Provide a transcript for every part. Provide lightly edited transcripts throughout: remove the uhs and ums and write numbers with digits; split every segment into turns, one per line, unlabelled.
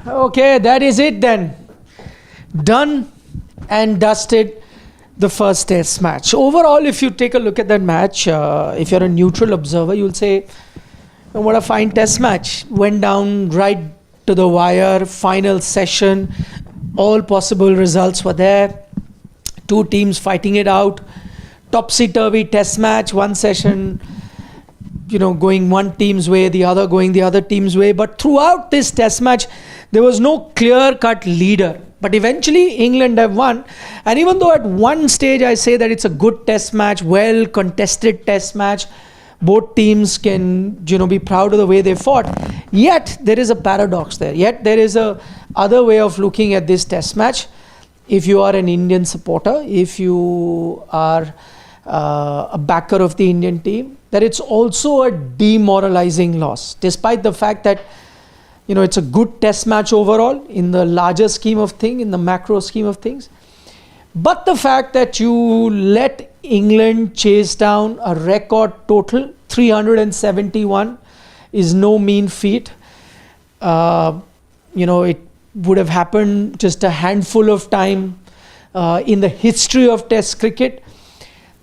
Okay, that is it then. Done and dusted, the first test match. Overall, if you take a look at that match, if you're a neutral observer, you'll say, "Oh, what a fine test match. Went down right to the wire, final session, all possible results were there. Two teams fighting it out. Topsy-turvy test match, one session, going one team's way, the other going the other team's way. But throughout this test match, there was no clear-cut leader. But eventually, England have won. And even though at one stage I say that it's a good test match, well-contested test match, both teams can, be proud of the way they fought. Yet, there is a paradox there. Yet, there is a other way of looking at this test match. If you are an Indian supporter, if you are a backer of the Indian team, that it's also a demoralizing loss, despite the fact that it's a good test match overall in the larger scheme of things, in the macro scheme of things. But the fact that you let England chase down a record total 371 is no mean feat. It would have happened just a handful of time in the history of Test cricket.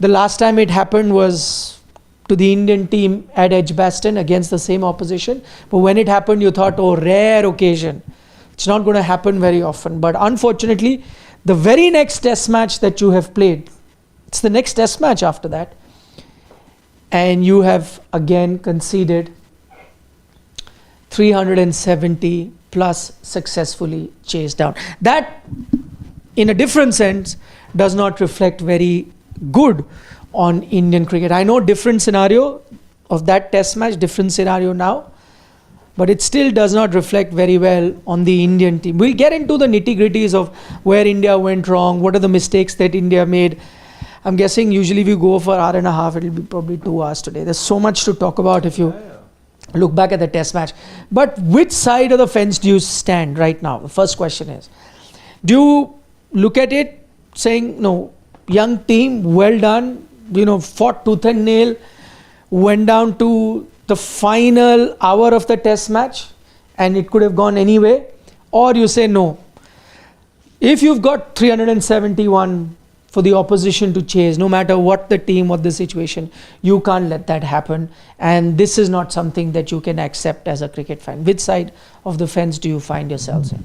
The last time it happened was to the Indian team at Edgbaston against the same opposition. But when it happened, you thought, oh, rare occasion. It's not going to happen very often. But unfortunately, the very next test match that you have played, it's the next test match after that. And you have again conceded 370 plus successfully chased down. That, in a different sense, does not reflect very good on Indian cricket. I know different scenario of that test match, different scenario now, but it still does not reflect very well on the Indian team. We'll get into the nitty-gritties of where India went wrong, what are the mistakes that India made. I'm guessing usually we go for an hour and a half, it'll be probably 2 hours today. There's so much to talk about if you look back at the test match. But which side of the fence do you stand right now? The first question is, do you look at it saying, no, young team, well done, fought tooth and nail, went down to the final hour of the test match and it could have gone anyway? Or you say no, if you've got 371 for the opposition to chase, no matter what the team or the situation, you can't let that happen, and this is not something that you can accept as a cricket fan. Which side of the fence do you find yourselves in?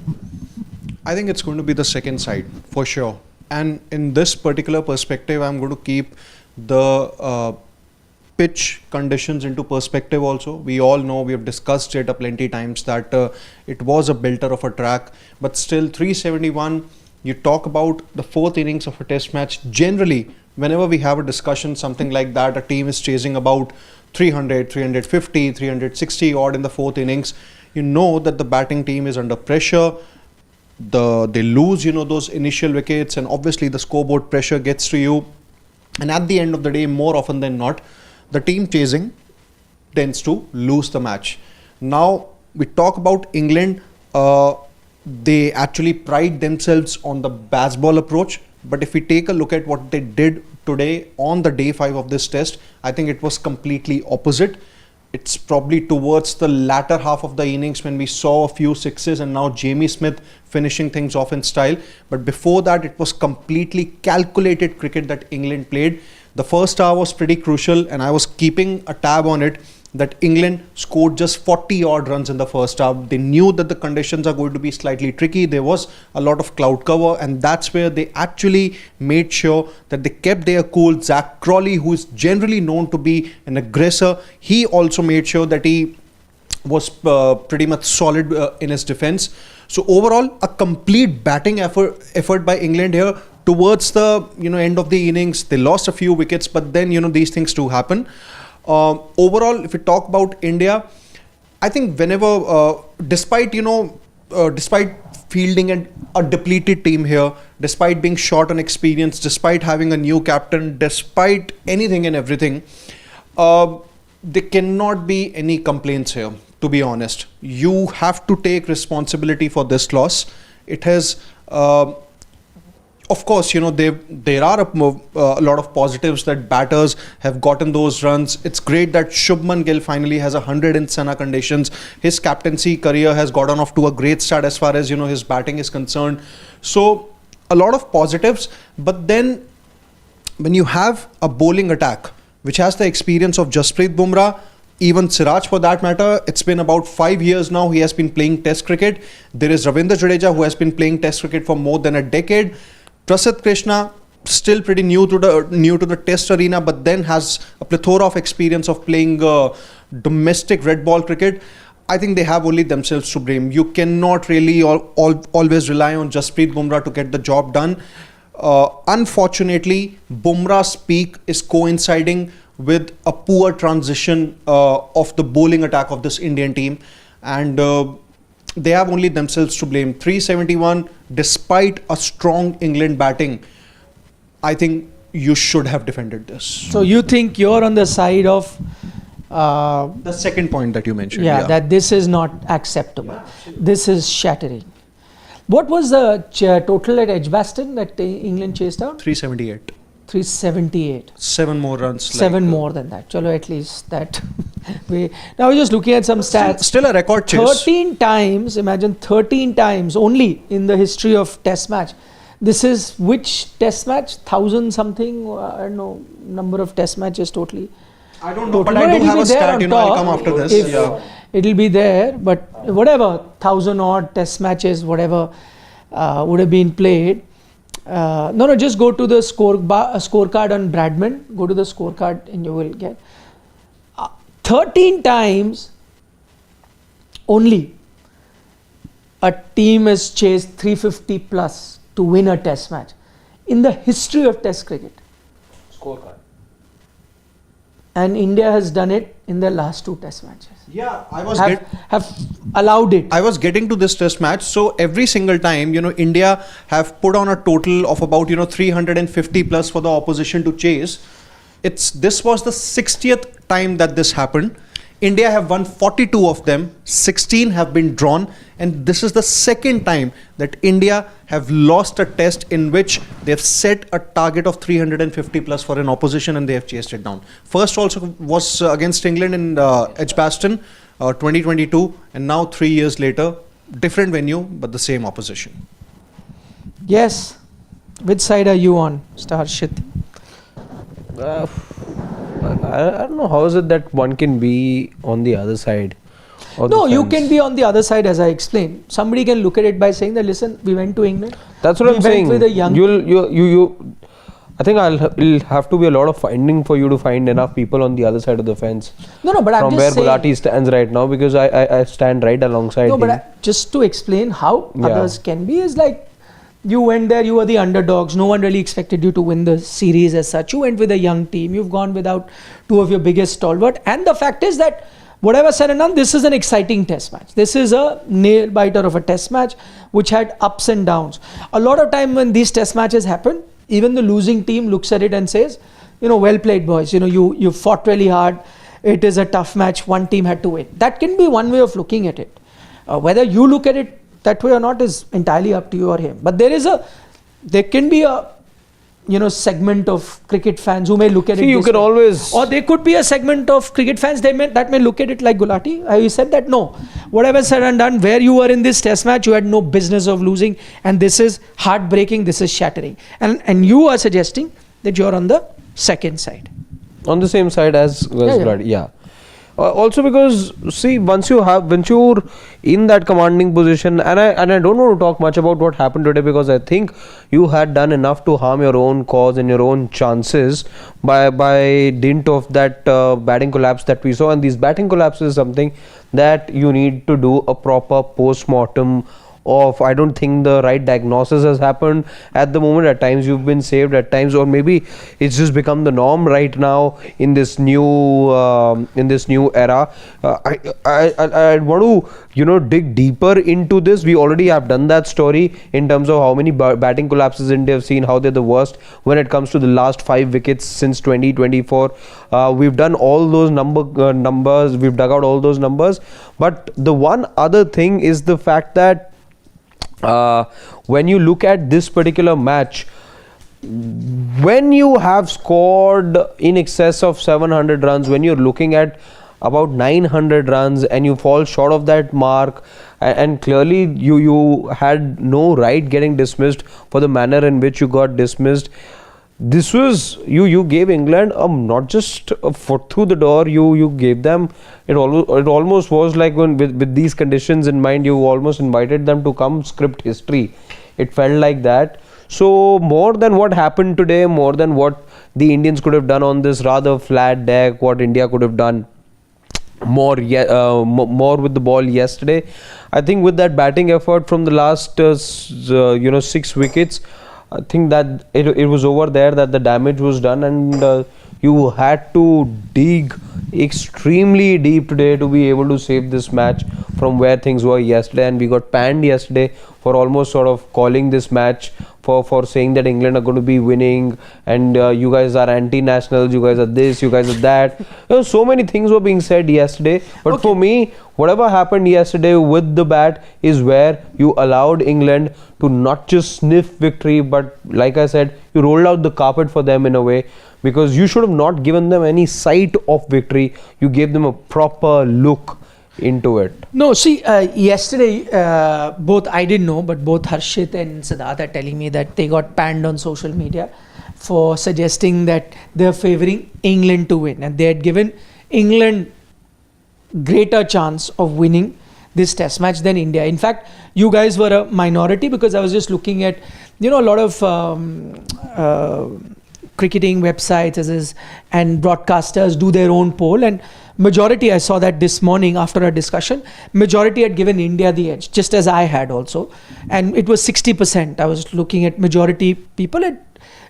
I think it's going to be the second side for sure. And in this particular perspective, I'm going to keep the pitch conditions into perspective also. We all know, we have discussed it plenty times, that it was a belter of a track, but still 371, you talk about the fourth innings of a test match. Generally, whenever we have a discussion, something like that, a team is chasing about 300, 350, 360 odd in the fourth innings. You know that the batting team is under pressure. They lose, those initial wickets, and obviously the scoreboard pressure gets to you. And at the end of the day, more often than not, the team chasing tends to lose the match. Now, we talk about England. They actually pride themselves on the baseball approach. But if we take a look at what they did today on the day 5 of this test, I think it was completely opposite. It's probably towards the latter half of the innings when we saw a few sixes, and now Jamie Smith finishing things off in style. But before that, it was completely calculated cricket that England played. The first hour was pretty crucial, and I was keeping a tab on it, that England scored just 40 odd runs in the first half. They knew that the conditions are going to be slightly tricky. There was a lot of cloud cover, and that's where they actually made sure that they kept their cool. Zach Crawley, who is generally known to be an aggressor, he also made sure that he was pretty much solid in his defense. So overall, a complete batting effort by England here. Towards the end of the innings, they lost a few wickets, but then these things do happen. Overall, if we talk about India, I think whenever, despite fielding a depleted team here, despite being short on experience, despite having a new captain, despite anything and everything, there cannot be any complaints here, to be honest. You have to take responsibility for this loss. It has of course, there are a lot of positives that batters have gotten those runs. It's great that Shubman Gill finally has 100 in Senna conditions. His captaincy career has gotten off to a great start as far as his batting is concerned. So a lot of positives, but then when you have a bowling attack which has the experience of Jasprit Bumrah, even Siraj for that matter, it's been about 5 years now he has been playing Test cricket. There is Ravindra Jadeja who has been playing Test cricket for more than a decade. Prasidh Krishna, still pretty new to the Test arena, but then has a plethora of experience of playing domestic red ball cricket. I think they have only themselves to blame. You cannot really always rely on Jasprit Bumrah to get the job done. Unfortunately, Bumrah's peak is coinciding with a poor transition of the bowling attack of this Indian team, and they have only themselves to blame. 371 despite a strong England batting. I think you should have defended this.
So you think you're on the side of
the second point that you mentioned.
Yeah, that this is not acceptable. This is shattering. What was the total at Edgbaston that England chased out?
378.
378.
7 more runs.
7 more than that. Chalo, at least that way. Now we're just looking at some stats.
Still a record chase.
13 times, imagine 13 times only in the history of Test match. This is which Test match? 1,000 something? I don't know, number of Test matches totally.
I don't know, but I do have a stat, I'll come after this.
It'll be there, but whatever, 1,000 odd Test matches, whatever would have been played. No, just go to the scorecard on Bradman. Go to the scorecard and you will get 13 times only a team has chased 350 plus to win a Test match in the history of Test cricket.
Scorecard.
And India has done it in their last 2 Test matches.
Yeah,
have allowed it.
I was getting to this Test match. So every single time, India have put on a total of about 350 plus for the opposition to chase. This was the 60th time that this happened. India have won 42 of them, 16 have been drawn, and this is the second time that India have lost a test in which they've set a target of 350 plus for an opposition and they have chased it down. First also was against England in Edgbaston, 2022, and now 3 years later, different venue but the same opposition.
Yes. Which side are you on, Starshit?
I don't know, how is it that one can be on the other side?
No, you can be on the other side, as I explained. Somebody can look at it by saying that, listen, we went to England.
That's what I'm saying.
With a young
I think it'll have to be a lot of finding for you to find enough people on the other side of the fence.
No, but I'm
from
just
where
saying,
Gulati stands right now, because I stand right alongside him.
No, but just to explain how others can be is like, you went there, you were the underdogs. No one really expected you to win the series as such. You went with a young team. You've gone without 2 of your biggest stalwart. And the fact is that, whatever said and done, this is an exciting Test match. This is a nail biter of a Test match which had ups and downs. A lot of time when these Test matches happen, even the losing team looks at it and says, well played, boys. You fought really hard. It is a tough match. One team had to win. That can be one way of looking at it. Whether you look at it that way or not is entirely up to you or him. But there can be a segment of cricket fans who may look at it.
You can always,
or there could be a segment of cricket fans that may look at it like Gulati. I said that no, whatever said and done, where you were in this Test match, you had no business of losing, and this is heartbreaking. This is shattering, and you are suggesting that you're on the second side,
on the same side as Gulati. Yeah. Also because, see, once you're in that commanding position, and I don't want to talk much about what happened today, because I think you had done enough to harm your own cause and your own chances by dint of that batting collapse that we saw. And these batting collapses is something that you need to do a proper post-mortem of. I don't think the right diagnosis has happened at the moment. At times you've been saved, at times, or maybe it's just become the norm right now in this new era. I want to dig deeper into this. We already have done that story in terms of how many batting collapses India have seen, how they're the worst when it comes to the last 5 wickets since 2024. We've done all those numbers. We've dug out all those numbers. But the one other thing is the fact that when you look at this particular match, when you have scored in excess of 700 runs, when you're looking at about 900 runs and you fall short of that mark, and clearly you had no right getting dismissed for the manner in which you got dismissed. This was, you gave England not just a foot through the door, you gave them, it almost was like when with these conditions in mind, you almost invited them to come script history. It felt like that. So more than what happened today, more than what the Indians could have done on this rather flat deck, what India could have done more with the ball yesterday, I think with that batting effort from the last 6 wickets, I think that it was over there that the damage was done, and you had to dig extremely deep today to be able to save this match from where things were yesterday. And we got panned yesterday for almost sort of calling this match, for saying that England are going to be winning, and you guys are anti-nationals, you guys are this, you guys are that. So many things were being said yesterday, but for me, whatever happened yesterday with the bat is where you allowed England to not just sniff victory, but like I said, you rolled out the carpet for them in a way, because you should have not given them any sight of victory. You gave them a proper look into it.
No, see, yesterday, both, I didn't know, but both Harshit and Siddharth are telling me that they got panned on social media for suggesting that they're favouring England to win, and they had given England greater chance of winning this test match than India. In fact, you guys were a minority, because I was just looking at, a lot of cricketing websites and broadcasters do their own poll, and majority, I saw that this morning after a discussion, majority had given India the edge, just as I had also, and it was 60%. I was looking at majority people had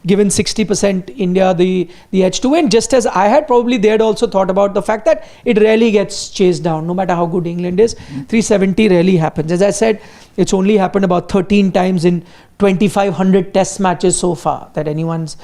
given 60% India the edge to win, just as I had. Probably they had also thought about the fact that it rarely gets chased down, no matter how good England is. 370 rarely happens. As I said, it's only happened about 13 times in 2,500 test matches so far that anyone's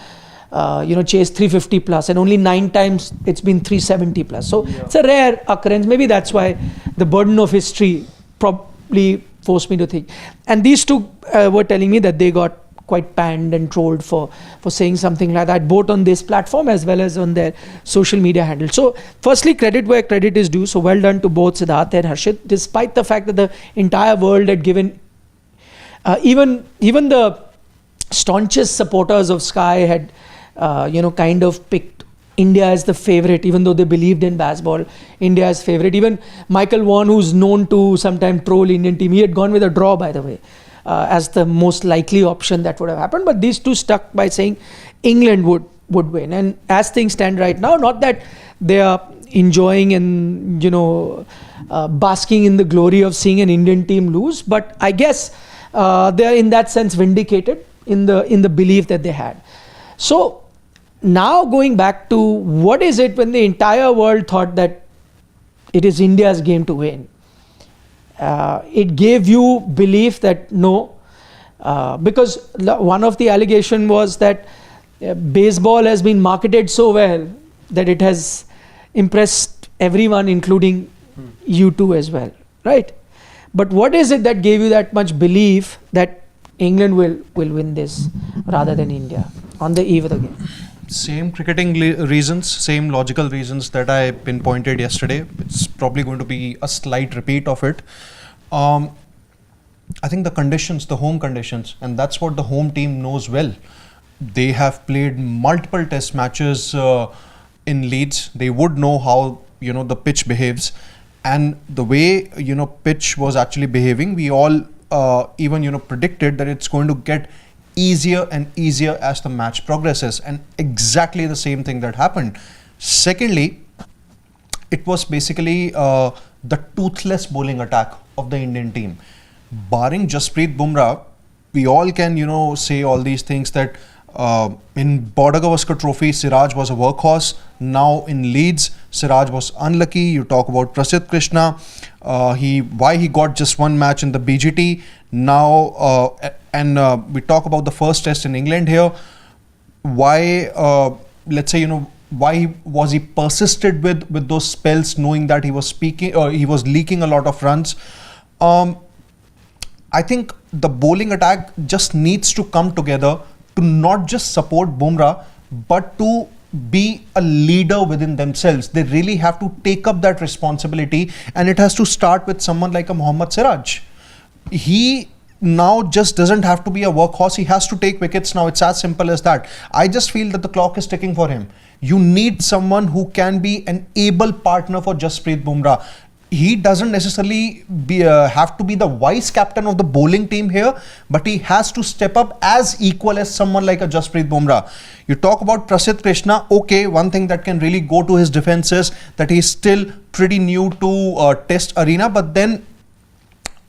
chased 350 plus, and only 9 times it's been 370 plus. So it's a rare occurrence. Maybe that's why the burden of history probably forced me to think. And these two were telling me that they got quite panned and trolled for saying something like that, both on this platform as well as on their social media handle. So firstly, credit where credit is due. So well done to both Siddharth and Harshit, despite the fact that the entire world had given, even the staunchest supporters of Sky had kind of picked India as the favourite, even though they believed in baseball, India as favourite. Even Michael Vaughan, who's known to sometimes troll Indian team, he had gone with a draw, by the way, as the most likely option that would have happened. But these two stuck by saying England would win. And as things stand right now, not that they are enjoying and basking in the glory of seeing an Indian team lose, but I guess they are in that sense vindicated in the belief that they had. So now going back to what is it when the entire world thought that it is India's game to win, it gave you belief that no, because one of the allegation was that baseball has been marketed so well that it has impressed everyone, including you too as well, right? But what is it that gave you that much belief that England will win this rather than India on the eve of the game?
Same cricketing reasons, same logical reasons that I pinpointed yesterday. It's probably going to be a slight repeat of it. I think the conditions, the home conditions, and that's what the home team knows well. They have played multiple test matches in Leeds. They would know how the pitch behaves, and the way pitch was actually behaving. We all even predicted that it's going to get easier and easier as the match progresses, and exactly the same thing that happened. Secondly, it was basically the toothless bowling attack of the Indian team. Barring Jasprit Bumrah, we all can say all these things that in Border Gavaskar Trophy, Siraj was a workhorse. Now in Leeds, Siraj was unlucky. You talk about Prasidh Krishna, why he got just one match in the BGT. Now we talk about the first test in England here. Why let's say why was he persisted with those spells, knowing that he was leaking a lot of runs. I think the bowling attack just needs to come together to not just support Bumrah, but to be a leader within themselves. They really have to take up that responsibility, and it has to start with someone like a Mohammad Siraj. He now just doesn't have to be a workhorse. He has to take wickets now. It's as simple as that. I just feel that the clock is ticking for him. You need someone who can be an able partner for Jasprit Bumrah. He doesn't necessarily have to be the vice captain of the bowling team here, but he has to step up as equal as someone like a Jasprit Bumrah. You talk about Prasidh Krishna. Okay, one thing that can really go to his defense is that he's still pretty new to test arena, but then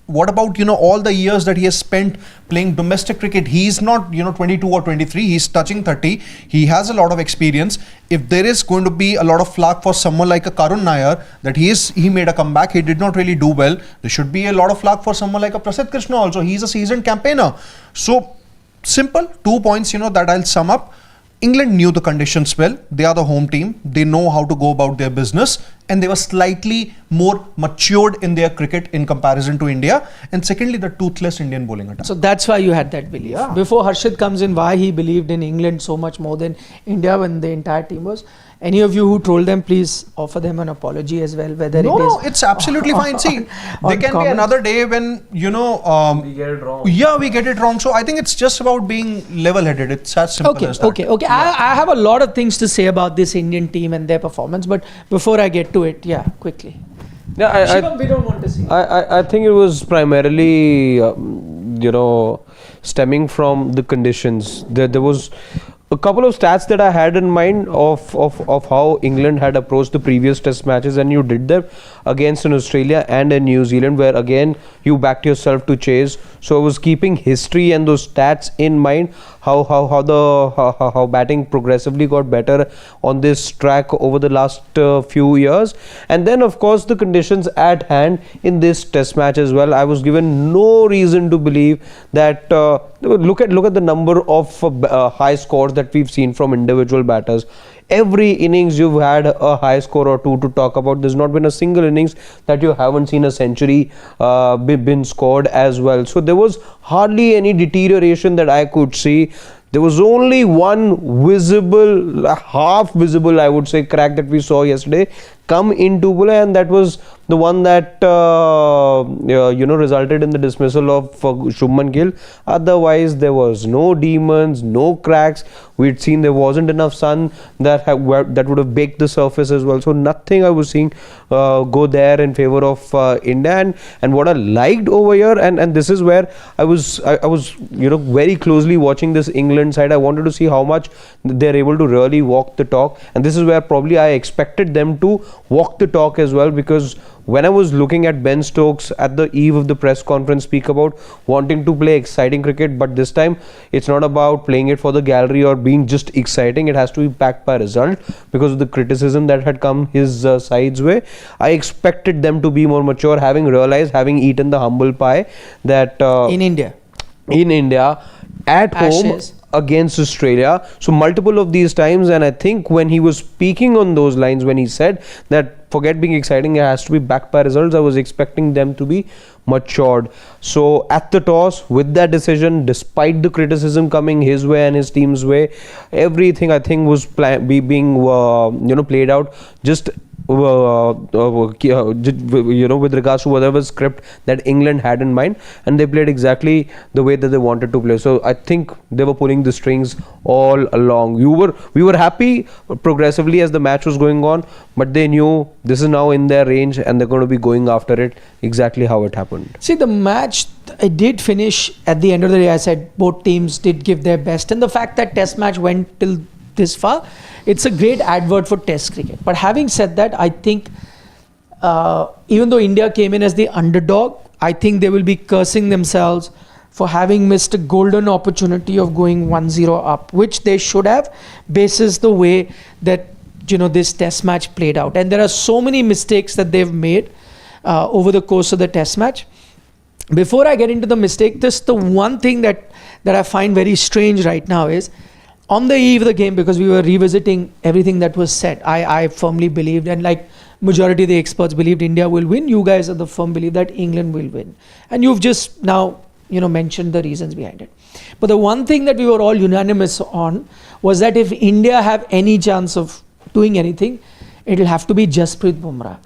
what about, all the years that he has spent playing domestic cricket? He's not, 22 or 23. He's touching 30. He has a lot of experience. If there is going to be a lot of flack for someone like a Karun Nair, that he made a comeback, he did not really do well. There should be a lot of flack for someone like a Prasidh Krishna also. He's a seasoned campaigner. So, simple 2 points, that I'll sum up. England knew the conditions well. They are the home team. They know how to go about their business, and they were slightly more matured in their cricket in comparison to India. And secondly, the toothless Indian bowling attack.
So that's why you had that belief.
Yeah.
Before Harshit comes in, why he believed in England so much more than India when the entire team was. Any of you who trolled them, please offer them an apology as well. Whether
No, it's absolutely fine. See, there can be another day when,
we get it wrong.
Yeah, we get it wrong. So I think it's just about being level-headed. It's as simple as that.
Okay. I have a lot of things to say about this Indian team and their performance, but before I get to it, quickly.
Yeah,
Shubham, we don't want to see.
I think it was primarily, stemming from the conditions. There was a couple of stats that I had in mind of how England had approached the previous test matches, and you did them against in Australia and in New Zealand, where again you backed yourself to chase. So I was keeping history and those stats in mind, how batting progressively got better on this track over the last few years, and then of course the conditions at hand in this test match as well. I was given no reason to believe that look at the number of high scores that we've seen from individual batters. Every innings you've had a high score or two to talk about. There's not been a single innings that you haven't seen a century been scored as well. So there was hardly any deterioration that I could see. There was only one visible, half visible, I would say, crack that we saw yesterday come into play, and that was the one that resulted in the dismissal of Shubman Gill. Otherwise, there was no demons, no cracks. We'd seen there wasn't enough sun that would have baked the surface as well. So nothing I was seeing go there in favor of India. And what I liked over here, and this is where I was very closely watching this England side. I wanted to see how much they're able to really walk the talk, and this is where probably I expected them to walk the talk as well, because when I was looking at Ben Stokes at the eve of the press conference speak about wanting to play exciting cricket, but this time it's not about playing it for the gallery or being just exciting. It has to be backed by result because of the criticism that had come his side's way. I expected them to be more mature, having realized, having eaten the humble pie, that
in India
at
Ashes.
home against Australia. So multiple of these times, and I think when he was speaking on those lines, when he said that forget being exciting, it has to be backed by results, I was expecting them to be matured. So at the toss, with that decision, despite the criticism coming his way and his team's way, everything I think was being played out just with regards to whatever script that England had in mind, and they played exactly the way that they wanted to play. So I think they were pulling the strings all along. We were happy progressively as the match was going on, but they knew this is now in their range and they're going to be going after it exactly how it happened.
See, the match, it did finish at the end of the day. I said both teams did give their best, and the fact that test match went till this far, it's a great advert for test cricket. But having said that, I think even though India came in as the underdog, I think they will be cursing themselves for having missed a golden opportunity of going 1-0 up, which they should have, basis the way that this test match played out. And there are so many mistakes that they've made over the course of the test match. Before I get into the mistake, the one thing that I find very strange right now is, on the eve of the game, because we were revisiting everything that was said, I firmly believed, and like majority of the experts believed, India will win. You guys are the firm belief that England will win. And you've just now mentioned the reasons behind it. But the one thing that we were all unanimous on was that if India have any chance of doing anything, it'll have to be Jasprit Bumrah.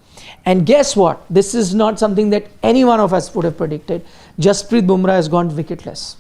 And guess what? This is not something that any one of us would have predicted. Jasprit Bumrah has gone wicketless.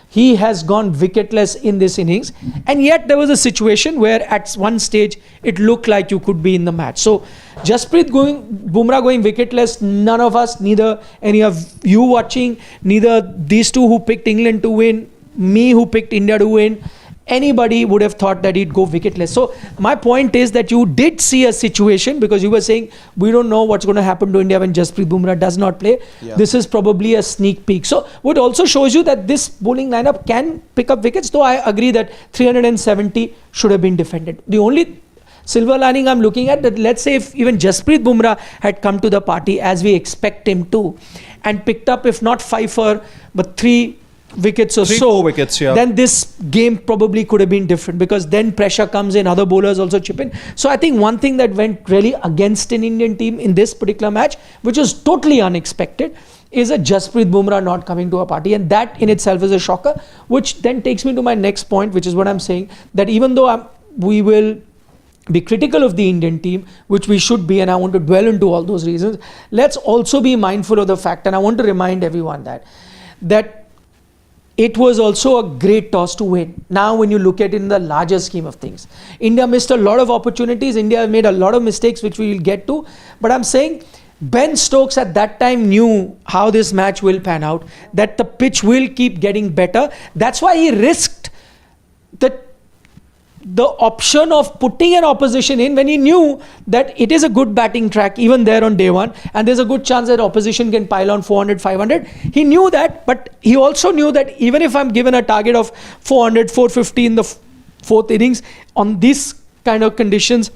He has gone wicketless in this innings, and yet there was a situation where at one stage it looked like you could be in the match. So Jasprit Bumrah going wicketless, none of us, neither any of you watching, neither these two who picked England to win, me who picked India to win, anybody would have thought that he'd go wicketless. So my point is that you did see a situation, because you were saying we don't know what's going to happen to India when Jasprit Bumrah does not play.
Yeah.
This is probably a sneak peek. So what also shows you that this bowling lineup can pick up wickets, though I agree that 370 should have been defended. The only silver lining I'm looking at, that let's say if even Jasprit Bumrah had come to the party as we expect him to, and picked up if not 5 but 3 wickets or so,
3-4 wickets, yeah,
then this game probably could have been different, because then pressure comes in, other bowlers also chip in. So I think one thing that went really against an Indian team in this particular match, which was totally unexpected, is a Jasprit Bumrah not coming to a party, and that in itself is a shocker, which then takes me to my next point, which is what I'm saying, that even though we will be critical of the Indian team, which we should be, and I want to dwell into all those reasons, let's also be mindful of the fact, and I want to remind everyone that it was also a great toss to win. Now when you look at it in the larger scheme of things, India missed a lot of opportunities, India made a lot of mistakes, which we will get to, but I'm saying Ben Stokes at that time knew how this match will pan out, that the pitch will keep getting better. That's why he risked the option of putting an opposition in when he knew that it is a good batting track even there on day one, and there's a good chance that opposition can pile on 400, 500. He knew that, but he also knew that even if I'm given a target of 400, 450 in the fourth innings on these kind of conditions,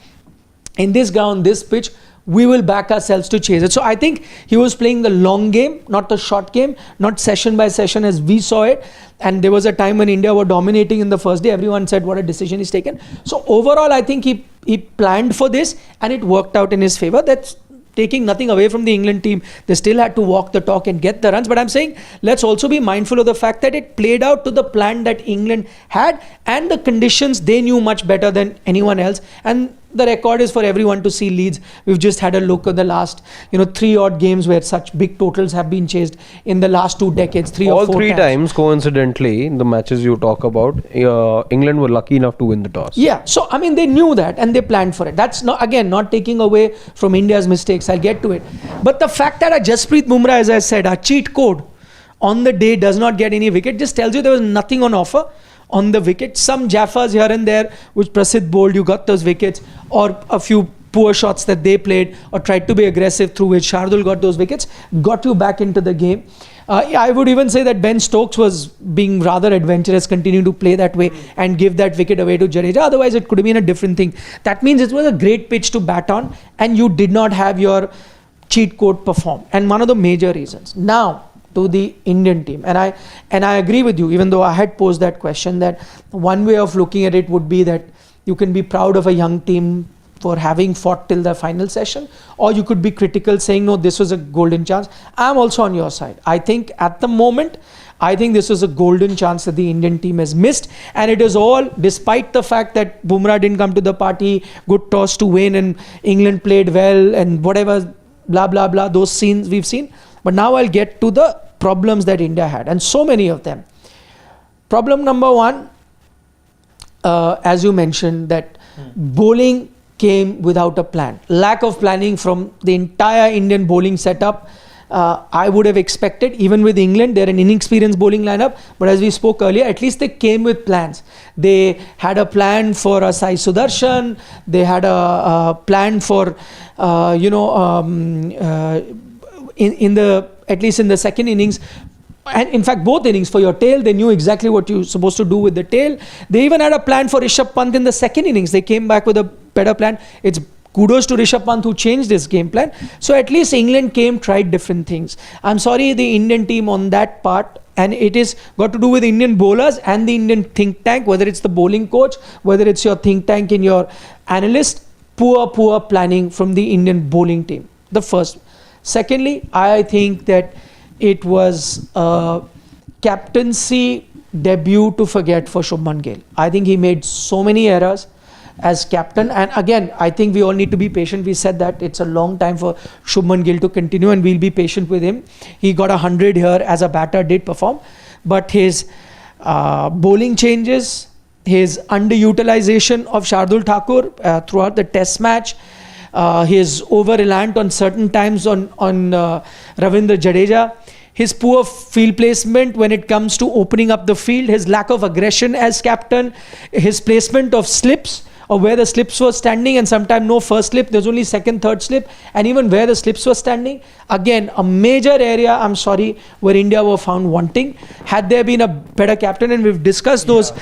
in this ground, this pitch, we will back ourselves to chase it. So I think he was playing the long game, not the short game, not session by session as we saw it. And there was a time when India were dominating in the first day. Everyone said what a decision he's taken. So overall, I think he planned for this, and it worked out in his favor. That's taking nothing away from the England team. They still had to walk the talk and get the runs. But I'm saying let's also be mindful of the fact that it played out to the plan that England had, and the conditions they knew much better than anyone else. And the record is for everyone to see. Leeds, we've just had a look at the last 3 odd games where such big totals have been chased in the last 2 decades, 3 or 4
all 3 times coincidentally in the matches you talk about, England were lucky enough to win the toss.
Yeah, so I mean they knew that and they planned for it. That's not taking away from India's mistakes. I'll get to it. But the fact that a Jasprit Bumrah, as I said, our cheat code on the day does not get any wicket just tells you there was nothing on offer on the wicket. Some jaffas here and there which Prasidh bowled, you got those wickets, or a few poor shots that they played or tried to be aggressive through which Shardul got those wickets, got you back into the game. I would even say that Ben Stokes was being rather adventurous, continuing to play that way and give that wicket away to Jadeja. Otherwise it could have been a different thing. That means it was a great pitch to bat on, and you did not have your cheat code perform, and one of the major reasons. Now to the Indian team, and I agree with you, even though I had posed that question, that one way of looking at it would be that you can be proud of a young team for having fought till the final session, or you could be critical saying no, this was a golden chance. I'm also on your side. I think at the moment, this was a golden chance that the Indian team has missed, and it is all despite the fact that Bumrah didn't come to the party, good toss to win, and England played well, and whatever blah blah blah, those scenes we've seen. But now I'll get to the problems that India had, and so many of them. Problem number 1, as you mentioned, that bowling came without a plan. Lack of planning from the entire Indian bowling setup. I would have expected, even with England, they're an inexperienced bowling lineup, but as we spoke earlier, at least they came with plans. They had a plan for a Sai Sudarshan, they had a plan for, at least in the second innings, and in fact both innings, for your tail, they knew exactly what you're supposed to do with the tail. They even had a plan for Rishabh Pant in the second innings. They came back with a better plan. It's kudos to Rishabh Pant who changed his game plan. So at least England tried different things. I'm sorry, the Indian team on that part, and it is got to do with Indian bowlers and the Indian think tank, whether it's the bowling coach, whether it's your think tank in your analyst, poor planning from the Indian bowling team. The first. Secondly, I think that it was captaincy debut to forget for Shubman Gill. I think he made so many errors as captain, and again I think we all need to be patient. We said that it's a long time for Shubman Gill to continue, and we'll be patient with him. He got 100 here as a batter, did perform, but his bowling changes, his underutilization of Shardul Thakur throughout the test match, his over-reliant on certain times on Ravindra Jadeja, his poor field placement when it comes to opening up the field, his lack of aggression as captain, his placement of slips, or where the slips were standing, and sometimes no first slip, there's only second, third slip, and even where the slips were standing. Again, a major area, I'm sorry, where India were found wanting. Had there been a better captain, and we've discussed those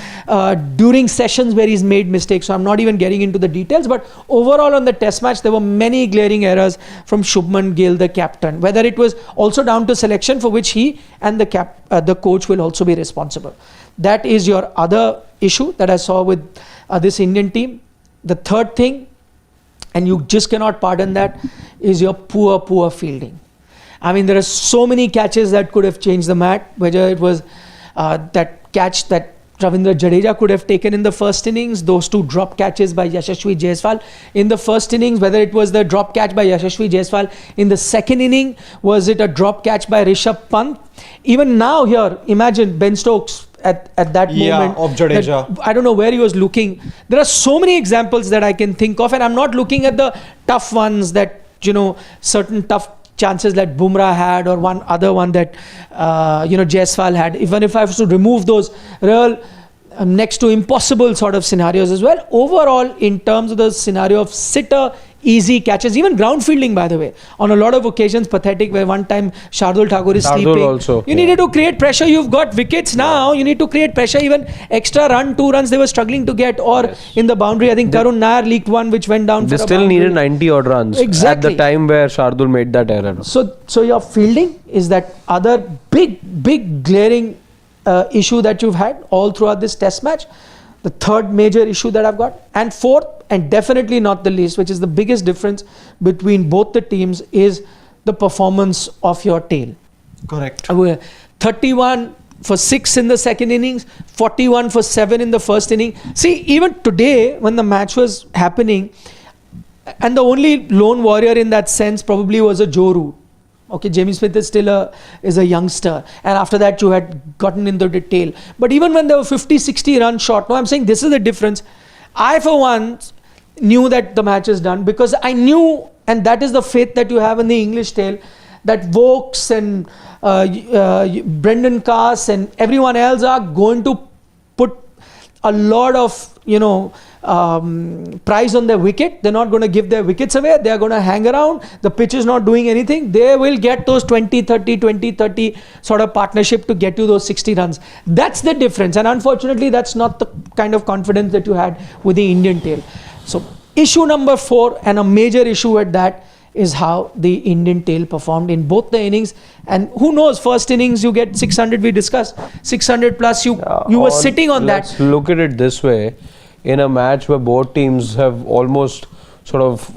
during sessions where he's made mistakes, so I'm not even getting into the details, but overall on the test match, there were many glaring errors from Shubman Gill, the captain, whether it was also down to selection, for which he and the coach will also be responsible. That is your other issue that I saw with this Indian team. The third thing, and you just cannot pardon that, is your poor fielding. I mean, there are so many catches that could have changed the match, whether it was that catch that Ravindra Jadeja could have taken in the first innings, those two drop catches by Yashasvi Jaiswal in the first innings, whether it was the drop catch by Yashasvi Jaiswal in the second inning, was it a drop catch by Rishabh Pant? Even now here, imagine Ben Stokes at that moment
of Jadeja.
I don't know where he was looking. There are so many examples that I can think of, and I'm not looking at the tough ones that, certain tough chances that Bumrah had, or one other one that Jaiswal had. Even if I have to remove those real next to impossible sort of scenarios as well, overall in terms of the scenario of sitter easy catches, even ground fielding, by the way, on a lot of occasions pathetic, where one time Shardul Thakur is sleeping
also,
you needed to create pressure. You've got wickets now, you need to create pressure. Even extra run, 2 runs they were struggling to get, or in the boundary, I think Karun Nair leaked one which went down.
They still needed 90 odd runs at the time where Shardul made that error.
So your fielding is that other big glaring issue that you've had all throughout this test match. The third major issue that I've got, and fourth, and definitely not the least, which is the biggest difference between both the teams, is the performance of your tail.
Correct.
31 for 6 in the second innings, 41 for 7 in the first inning. See, even today when the match was happening, and the only lone warrior in that sense probably was a Joe Root. Okay, Jamie Smith is still a youngster, and after that you had gotten into the tail. But even when they were 50-60 runs short, I'm saying this is the difference. I for once knew that the match is done, because I knew, and that is the faith that you have in the English tail, that Vokes and Brendan Cass and everyone else are going to put a lot of prize on their wicket. They're not going to give their wickets away. They're going to hang around. The pitch is not doing anything. They will get those 20-30 sort of partnership to get you those 60 runs. That's the difference, and unfortunately that's not the kind of confidence that you had with the Indian tail. So issue number 4, and a major issue at that, is how the Indian tail performed in both the innings. And who knows, first innings you get 600, we discussed 600 plus, you were sitting on that.
Let's look at it this way. In a match where both teams have almost sort of,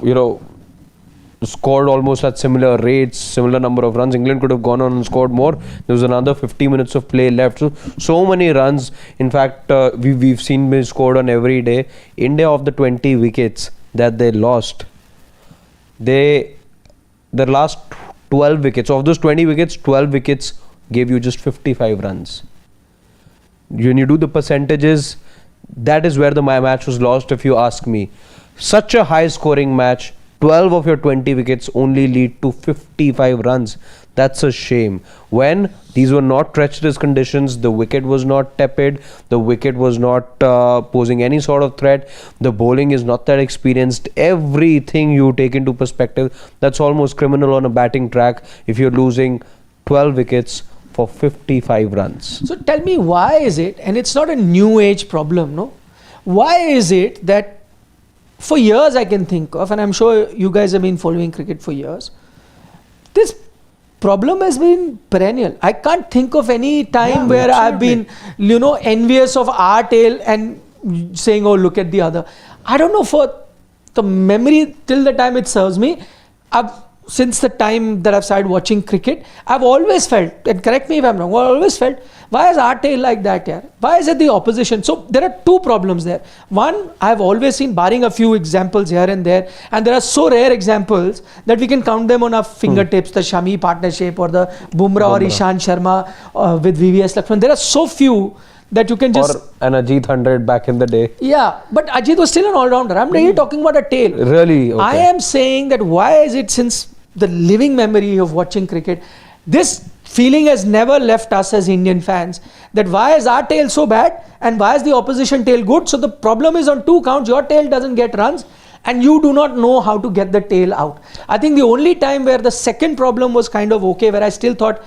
scored almost at similar rates, similar number of runs, England could have gone on and scored more. There was another 50 minutes of play left. So many runs. In fact, we've seen been scored on every day. India, of the 20 wickets that they lost, their last 12 wickets, of those 20 wickets, 12 wickets gave you just 55 runs. When you do the percentages, that is where the match was lost, if you ask me. Such a high scoring match, 12 of your 20 wickets only lead to 55 runs. That's a shame. When these were not treacherous conditions, the wicket was not tepid, the wicket was not posing any sort of threat, the bowling is not that experienced, everything you take into perspective, that's almost criminal on a batting track if you're losing 12 wickets for 55 runs.
So tell me, why is it, and it's not a new age problem, no? Why is it that for years I can think of, and I'm sure you guys have been following cricket for years, this problem has been perennial. I can't think of any time where absolutely. I've been, envious of our tail and saying, oh, look at the other. I don't know, for the memory till the time it serves me, since the time that I've started watching cricket, I've always felt, and correct me if I'm wrong, I always felt, why is our tail like that here? Why is it the opposition? So there are two problems there. One, I've always seen, barring a few examples here and there, and there are so rare examples that we can count them on our fingertips, the Shami partnership or the Bumrah or Ishan Sharma with VVS Lakshman. There are so few that you can just...
Or an Ajit 100 back in the day.
Yeah, but Ajit was still an all-rounder. I'm really talking about a tail.
Really? Okay.
I am saying that why is it, since the living memory of watching cricket, this feeling has never left us as Indian fans, that why is our tail so bad and why is the opposition tail good? So the problem is on two counts. Your tail doesn't get runs and you do not know how to get the tail out. I think the only time where the second problem was kind of okay, where I still thought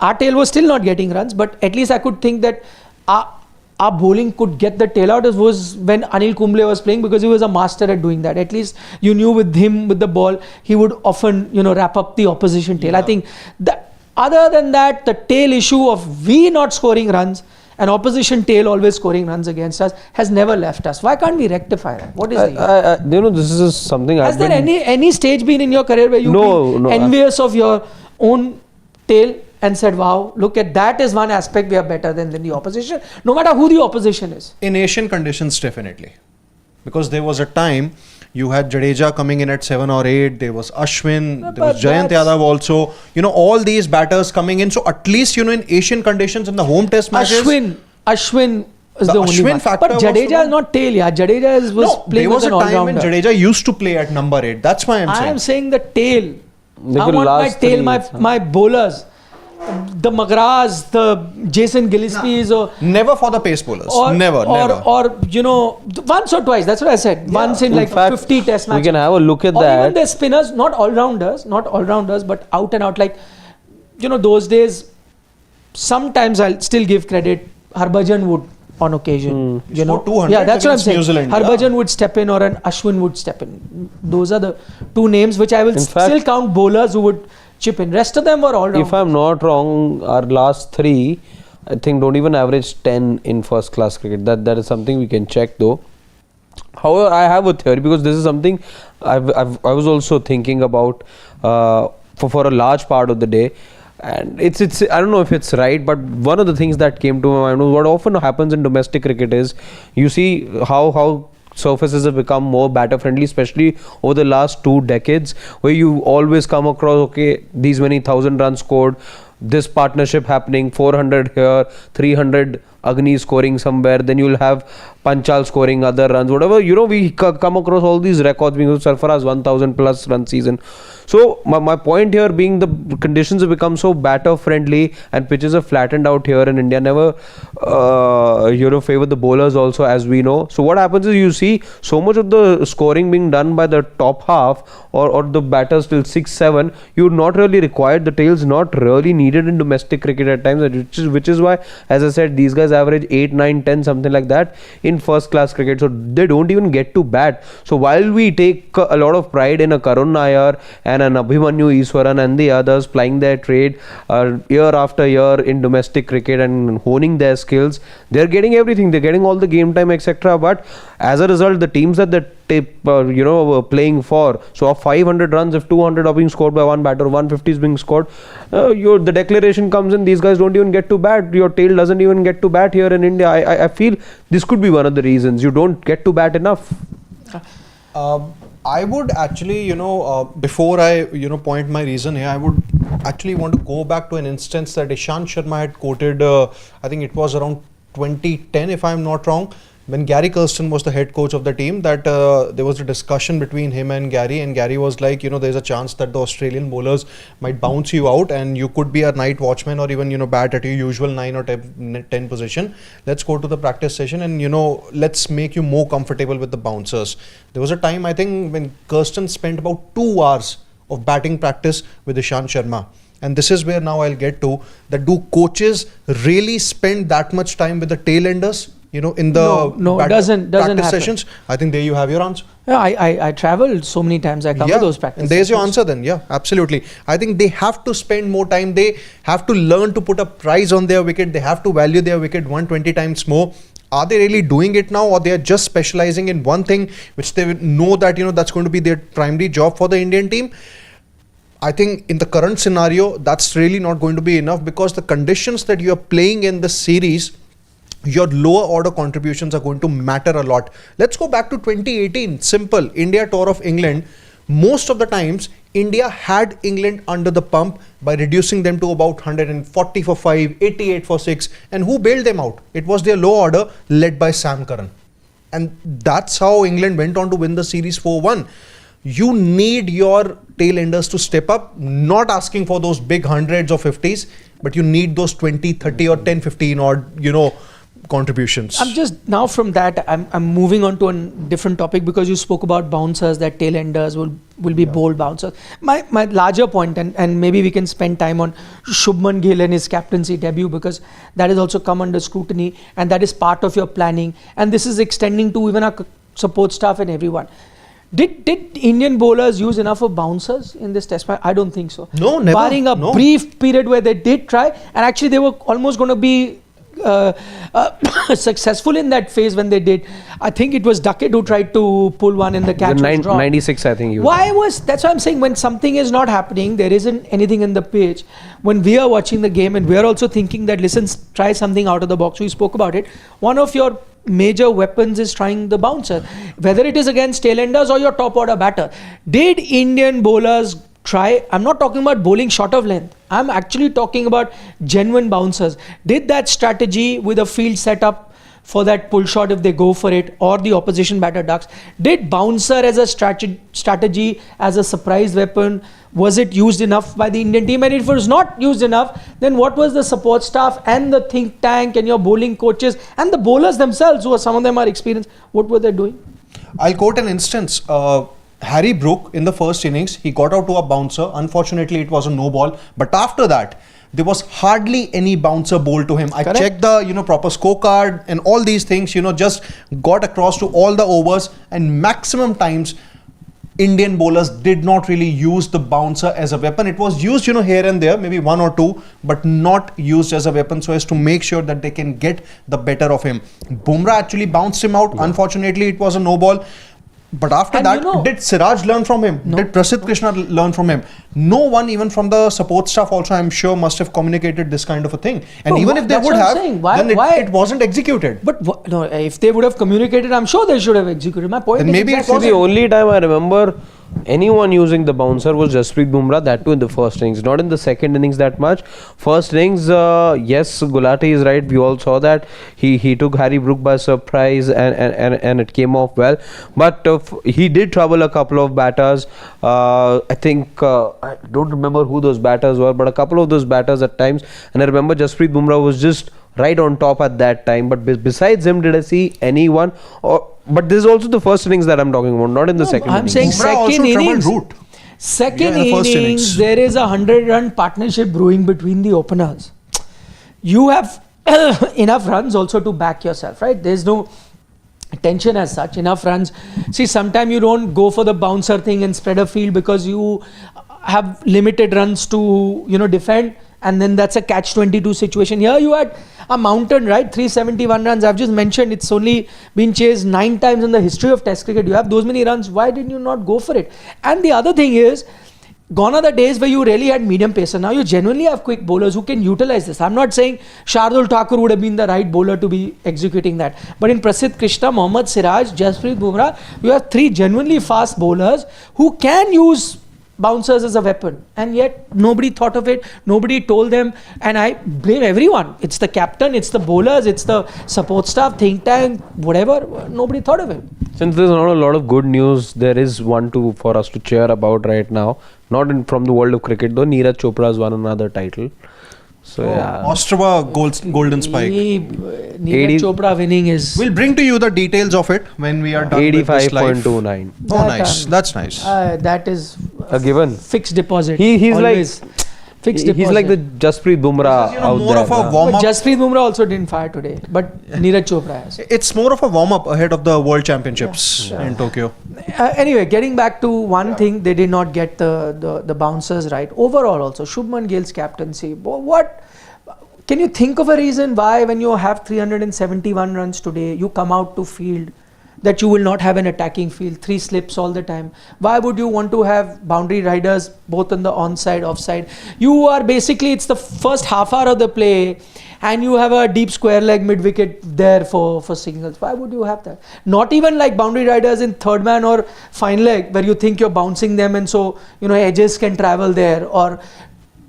our tail was still not getting runs, but at least I could think that our bowling could get the tail out, was when Anil Kumble was playing, because he was a master at doing that. At least you knew with him, with the ball, he would often, wrap up the opposition tail. I think that other than that, the tail issue of we not scoring runs and opposition tail always scoring runs against us has never left us. Why can't we rectify that? What is the
this is something
Has there any stage been in your career where you've been envious of your own tail and said, wow, look at that is one aspect we are better than the opposition, no matter who the opposition is?
In Asian conditions, definitely. Because there was a time you had Jadeja coming in at 7 or 8, there was Ashwin, there was Jayant Yadav also, all these batters coming in. So at least, in Asian conditions, in the home test matches.
Ashwin is the only one. But Jadeja is not tail, yeah. Jadeja was playing as an all-rounder.
There was a time when Jadeja used to play at number 8. That's why I'm saying.
I am saying the tail. I want my tail, my bowlers. The Magras, the Jason Gillespie's, or
never for the pace bowlers. Never.
Or once or twice. That's what I said. Yeah. Once in fact, 50 test matches.
We can have a look at
or
that.
Even the spinners, not all rounders, but out and out. Like those days. Sometimes I'll still give credit. Harbhajan would on occasion.
200
yeah, that's what I'm saying.
New Zealand,
Harbhajan would step in, or an Ashwin would step in. Those are the two names which I will still count bowlers who would chip in. Rest of them were all rounders.
If I'm not wrong, our last 3, I think, don't even average 10 in first class cricket. That is something we can check though. However, I have a theory, because this is something I was also thinking about for a large part of the day. And it's I don't know if it's right, but one of the things that came to my mind was what often happens in domestic cricket is you see how surfaces have become more batter friendly, especially over the last 2 decades, where you always come across, okay, these many 1,000 runs scored, this partnership happening, 400 here, 300 Agni scoring somewhere, then you'll have Panchal scoring other runs, whatever, we come across all these records, being Sarfaraz 1,000 plus run season. So my point here being, the conditions have become so batter friendly and pitches are flattened out here in India, never favor the bowlers also, as we know. So what happens is you see so much of the scoring being done by the top half or the batters till 6-7. You're not really required, the tails not really needed in domestic cricket at times, which is why, as I said, these guys average 8, 9, 10 something like that in first class cricket. So they don't even get to bat. So while we take a lot of pride in a Karun Nair and an Abhimanyu Iswaran and the others plying their trade year after year in domestic cricket and honing their skills, they're getting everything, they're getting all the game time, etc. But as a result, the teams that playing for, so of 500 runs, if 200 are being scored by one batter, 150 is being scored, the declaration comes in, these guys don't even get to bat, your tail doesn't even get to bat here in India. I feel this could be one of the reasons you don't get to bat enough.
I would actually, before I, point my reason here, I would actually want to go back to an instance that Ishant Sharma had quoted, I think it was around 2010, if I'm not wrong, when Gary Kirsten was the head coach of the team, that there was a discussion between him and Gary was like, there's a chance that the Australian bowlers might bounce you out and you could be a night watchman or even, bat at your usual 9 or 10 position. Let's go to the practice session and, let's make you more comfortable with the bouncers. There was a time, I think, when Kirsten spent about 2 hours of batting practice with Ishant Sharma. And this is where now I'll get to that. Do coaches really spend that much time with the tail enders? In the
doesn't
practice
happen.
Sessions? I think there you have your answer.
Yeah, I traveled so many times. I cover those practice
and there's
sessions.
your answer then. Yeah, absolutely. I think they have to spend more time. They have to learn to put a price on their wicket. They have to value their wicket 120 times more. Are they really doing it now, or they are just specializing in one thing which they know that that's going to be their primary job for the Indian team? I think in the current scenario, that's really not going to be enough, because the conditions that you are playing in the series, your lower order contributions are going to matter a lot. Let's go back to 2018. Simple. India tour of England. Most of the times, India had England under the pump by reducing them to about 140 for 5, 88 for 6. And who bailed them out? It was their low order led by Sam Curran. And that's how England went on to win the series 4-1. You need your tail-enders to step up, not asking for those big hundreds or 50s, but you need those 20, 30 or 10, 15 or, contributions.
I'm just now from that, I'm moving on to a different topic, because you spoke about bouncers, that tail enders will be bold bouncers. My larger point, and maybe we can spend time on Shubman Gill and his captaincy debut, because that has also come under scrutiny, and that is part of your planning, and this is extending to even our support staff and everyone. Did Indian bowlers use enough of bouncers in this test match? I don't think so.
No, never.
Barring a brief period where they did try, and actually they were almost going to be successful in that phase when they did. I think it was Duckett who tried to pull one in the catch.
96, I think.
That's why I'm saying, when something is not happening, there isn't anything in the pitch. When we are watching the game and we are also thinking that, listen, try something out of the box. We spoke about it. One of your major weapons is trying the bouncer, whether it is against tailenders or your top order batter. Did Indian bowlers try? I'm not talking about bowling short of length. I'm actually talking about genuine bouncers. Did that strategy with a field setup for that pull shot, if they go for it, or the opposition batter ducks, did bouncer as a strategy, as a surprise weapon, was it used enough by the Indian team? And if it was not used enough, then what was the support staff and the think tank and your bowling coaches and the bowlers themselves, who are, some of them are experienced, what were they doing?
I'll quote an instance. Harry Brook, in the first innings, he got out to a bouncer. Unfortunately, it was a no ball. But after that, there was hardly any bouncer bowled to him.
Correct.
I checked the proper scorecard and all these things, just got across to all the overs, and maximum times Indian bowlers did not really use the bouncer as a weapon. It was used, here and there, maybe one or two, but not used as a weapon so as to make sure that they can get the better of him. Bumrah actually bounced him out. Yeah. Unfortunately, it was a no ball. But after that, did Siraj learn from him? No. Did Prasidh Krishna learn from him? No one, even from the support staff also, I'm sure, must have communicated this kind of a thing. And even if they would have, then it wasn't executed.
But no, if they would have communicated, I'm sure they should have executed. My point
is, maybe it
was the only time I remember anyone using the bouncer was Jasprit Bumrah, that too in the first innings, not in the second innings that much. First innings, yes, Gulati is right. We all saw that he took Harry Brook by surprise, and it came off well. But he did trouble a couple of batters. I think I don't remember who those batters were, but a couple of those batters at times. And I remember Jasprit Bumrah was just right on top at that time. But besides him, did I see anyone? But this is also the first innings that I'm talking about, not in the second innings.
I'm saying second innings. Second innings, there is a 100-run partnership brewing between the openers. You have enough runs also to back yourself, right? There's no tension as such, enough runs. See, sometimes you don't go for the bouncer thing and spread a field because you have limited runs to, defend. And then that's a catch-22 situation. Here you had a mountain, right? 371 runs. I've just mentioned it's only been chased 9 times in the history of Test cricket. You have those many runs. Why didn't you not go for it? And the other thing is, gone are the days where you really had medium pacer. Now you genuinely have quick bowlers who can utilize this. I'm not saying Shardul Thakur would have been the right bowler to be executing that. But in Prasidh Krishna, Mohammad Siraj, Jasprit Bumrah, you have 3 genuinely fast bowlers who can use bouncers as a weapon, and yet nobody thought of it, nobody told them, and I blame everyone. It's the captain, it's the bowlers, it's the support staff, think tank, whatever, nobody thought of it.
Since there's not a lot of good news, there is one for us to cheer about right now, not from the world of cricket though. Neeraj Chopra has won another title. So
Ostrava Golden Spike.
Neeraj Chopra winning is...
We'll bring to you the details of it when we are done with this live.
85.29.
Oh, nice. That's nice.
That is
a given.
Fixed deposit.
He's
always
like...
Fixed deposit.
He's like the Jasprit Bumrah out
more
there.
Of a warm up.
Jasprit Bumrah also didn't fire today, but Neeraj Chopra has.
It's more of a warm up ahead of the World Championships in Tokyo.
Anyway, getting back to one thing, they did not get the bouncers right. Overall also, Shubman Gill's captaincy. What... Can you think of a reason why, when you have 371 runs today, you come out to field that you will not have an attacking field, 3 slips all the time. Why would you want to have boundary riders both on the onside, offside? You are basically, it's the first half hour of the play and you have a deep square leg mid wicket there for singles. Why would you have that? Not even like boundary riders in third man or fine leg where you think you're bouncing them and so, edges can travel there, or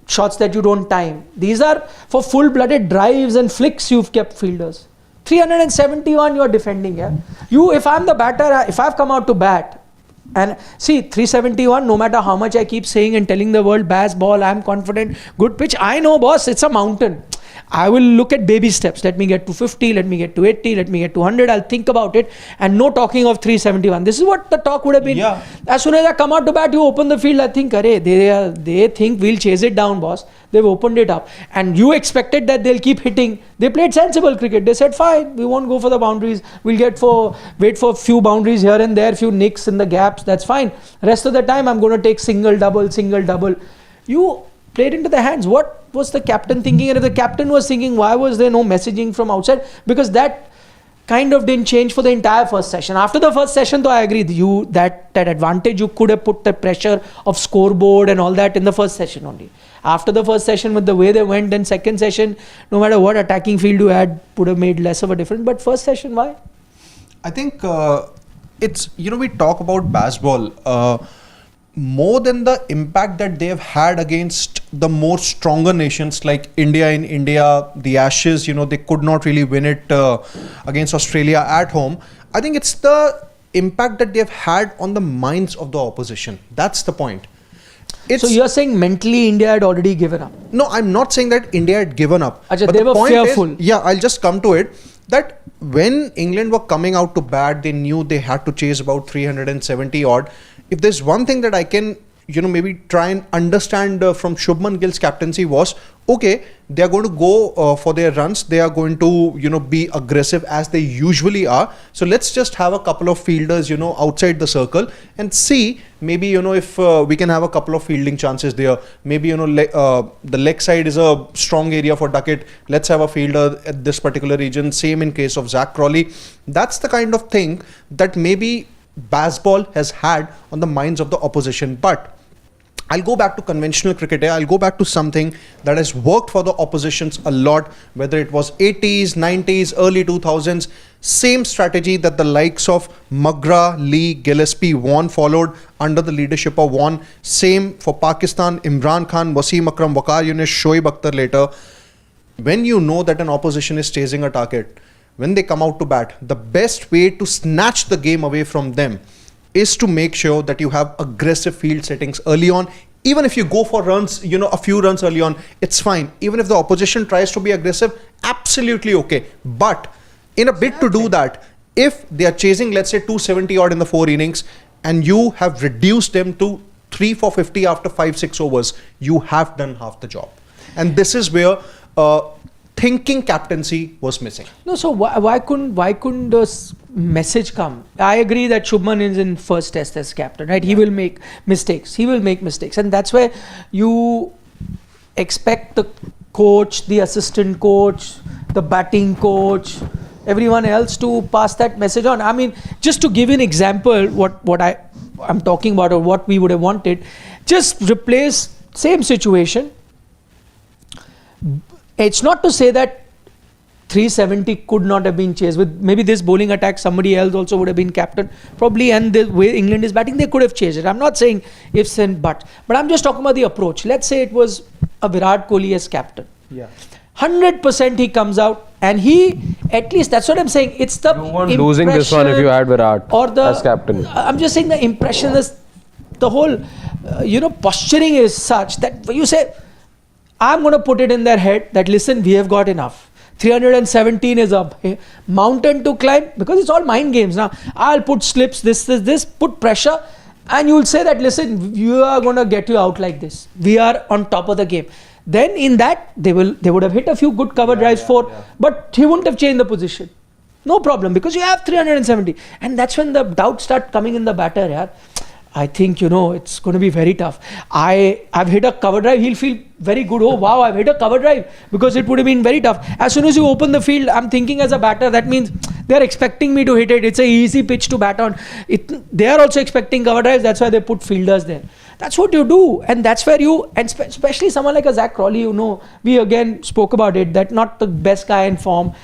shots that you don't time. These are for full-blooded drives and flicks you've kept fielders. 371 you're defending, yeah. If I'm the batter, if I've come out to bat, and see 371, no matter how much I keep saying and telling the world, Baz ball, I'm confident, good pitch, I know boss, it's a mountain. I will look at baby steps. Let me get to 50, let me get to 80, let me get to 100. I'll think about it, and no talking of 371. This is what the talk would have been.
Yeah.
As soon as I come out to bat, you open the field, I think, they think we'll chase it down, boss. They've opened it up. And you expected that they'll keep hitting. They played sensible cricket. They said, fine, we won't go for the boundaries. We'll wait for a few boundaries here and there, few nicks in the gaps. That's fine. Rest of the time, I'm going to take single, double, single, double. You played into the hands. What was the captain thinking? And if the captain was thinking, why was there no messaging from outside? Because that kind of didn't change for the entire first session. After the first session, though, I agree, that advantage, you could have put the pressure of scoreboard and all that in the first session only. After the first session, with the way they went, then second session, no matter what attacking field you had, would have made less of a difference. But first session, why?
I think it's, we talk about baseball. More than the impact that they have had against the more stronger nations like India in India, the Ashes, they could not really win it against Australia at home. I think it's the impact that they've had on the minds of the opposition. That's the point.
So you're saying mentally India had already given up?
No, I'm not saying that India had given up.
But they were fearful.
I'll just come to it. That when England were coming out to bat, they knew they had to chase about 370 odd. If there's one thing that I can, maybe try and understand from Shubman Gill's captaincy was, okay, they are going to go for their runs. They are going to, be aggressive as they usually are. So let's just have a couple of fielders, outside the circle and see maybe, if we can have a couple of fielding chances there. Maybe, the leg side is a strong area for Duckett. Let's have a fielder at this particular region. Same in case of Zach Crawley. That's the kind of thing that maybe baseball has had on the minds of the opposition. But I'll go back to conventional cricket. I'll go back to something that has worked for the oppositions a lot, whether it was 80s, 90s, early 2000s. Same strategy that the likes of McGrath, Lee, Gillespie, Vaughan followed under the leadership of Vaughan. Same for Pakistan, Imran Khan, Wasim Akram, Waqar Yunus, Shoaib Akhtar later. When you know that an opposition is chasing a target, when they come out to bat, the best way to snatch the game away from them is to make sure that you have aggressive field settings early on. Even if you go for runs, a few runs early on, it's fine. Even if the opposition tries to be aggressive, absolutely okay. But in a bid to do that, if they are chasing, let's say 270 odd in the 4 innings, and you have reduced them to 3 for 50 after 5-6 overs, you have done half the job. And this is where thinking captaincy was missing.
No, so why couldn't the message come? I agree that Shubman is in first test as captain, right? He will make mistakes. And that's where you expect the coach, the assistant coach, the batting coach, everyone else to pass that message on. I mean, just to give you an example, what I'm talking about, or what we would have wanted, just replace same situation. It's not to say that 370 could not have been chased. With maybe this bowling attack, somebody else also would have been captain. Probably, and the way England is batting, they could have chased it. I'm not saying ifs and buts. But I'm just talking about the approach. Let's say it was a Virat Kohli as captain.
Yeah.
100% he comes out and he, at least, that's what I'm saying. It's the
You weren't losing this one if you had Virat as captain.
I'm just saying the impression is, the whole, posturing is such that you say, I'm going to put it in their head that, listen, we have got enough. 317 is a mountain to climb, because it's all mind games now. I'll put slips, this, put pressure, and you'll say that, listen, you are going to get you out like this. We are on top of the game. Then in that, they would have hit a few good cover drives but he wouldn't have changed the position. No problem, because you have 370. And that's when the doubts start coming in the batter. I think, it's going to be very tough. I've hit a cover drive. He'll feel very good. Oh, wow, I've hit a cover drive, because it would have been very tough. As soon as you open the field, I'm thinking as a batter, that means they're expecting me to hit it. It's an easy pitch to bat on. They are also expecting cover drives. That's why they put fielders there. That's what you do. And that's where especially someone like a Zach Crawley, we again spoke about it, that not the best guy in form,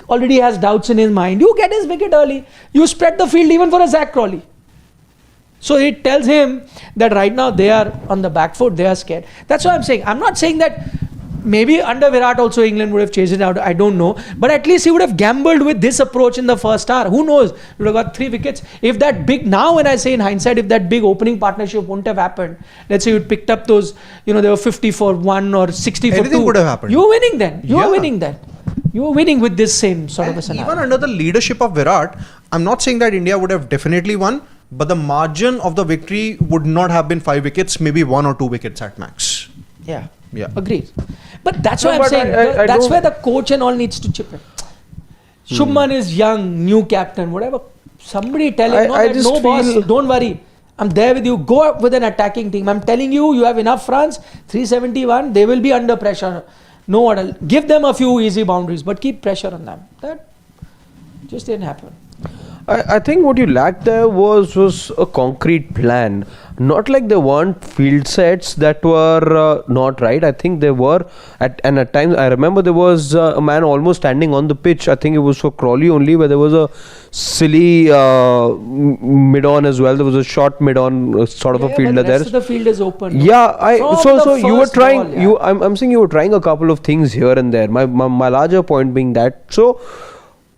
already has doubts in his mind. You get his wicket early. You spread the field even for a Zach Crawley. So it tells him that right now they are on the back foot, they are scared. That's what I'm saying. I'm not saying that maybe under Virat also England would have chased it out. I don't know. But at least he would have gambled with this approach in the first hour. Who knows? He would have got 3 wickets. If that big, now when I say in hindsight, if that big opening partnership wouldn't have happened, let's say you'd picked up those, they were 50 for 1 or 60 for 2.
Anything could have happened.
You were winning then. You were winning then. You were winning with this same sort of a scenario.
Even under the leadership of Virat, I'm not saying that India would have definitely won, but the margin of the victory would not have been 5 wickets, maybe 1 or 2 wickets at max.
Yeah.
Yeah.
Agreed. But that's what I'm saying. That's where the coach and all needs to chip in. Shubman is young, new captain, whatever. Somebody tell him, no boss, don't worry. I'm there with you. Go up with an attacking team. I'm telling you, you have enough runs. 371, they will be under pressure. No one. Give them a few easy boundaries, but keep pressure on them. That just didn't happen.
I think what you lacked there was a concrete plan. Not like there weren't field sets that were not right. I think there were. At times, I remember there was a man almost standing on the pitch. I think it was for Crawley only, where there was a silly mid-on as well. There was a short mid-on sort of a fielder there.
The rest of the field is open.
Yeah, so you were trying.
Ball, yeah.
I'm saying you were trying a couple of things here and there. My larger point being that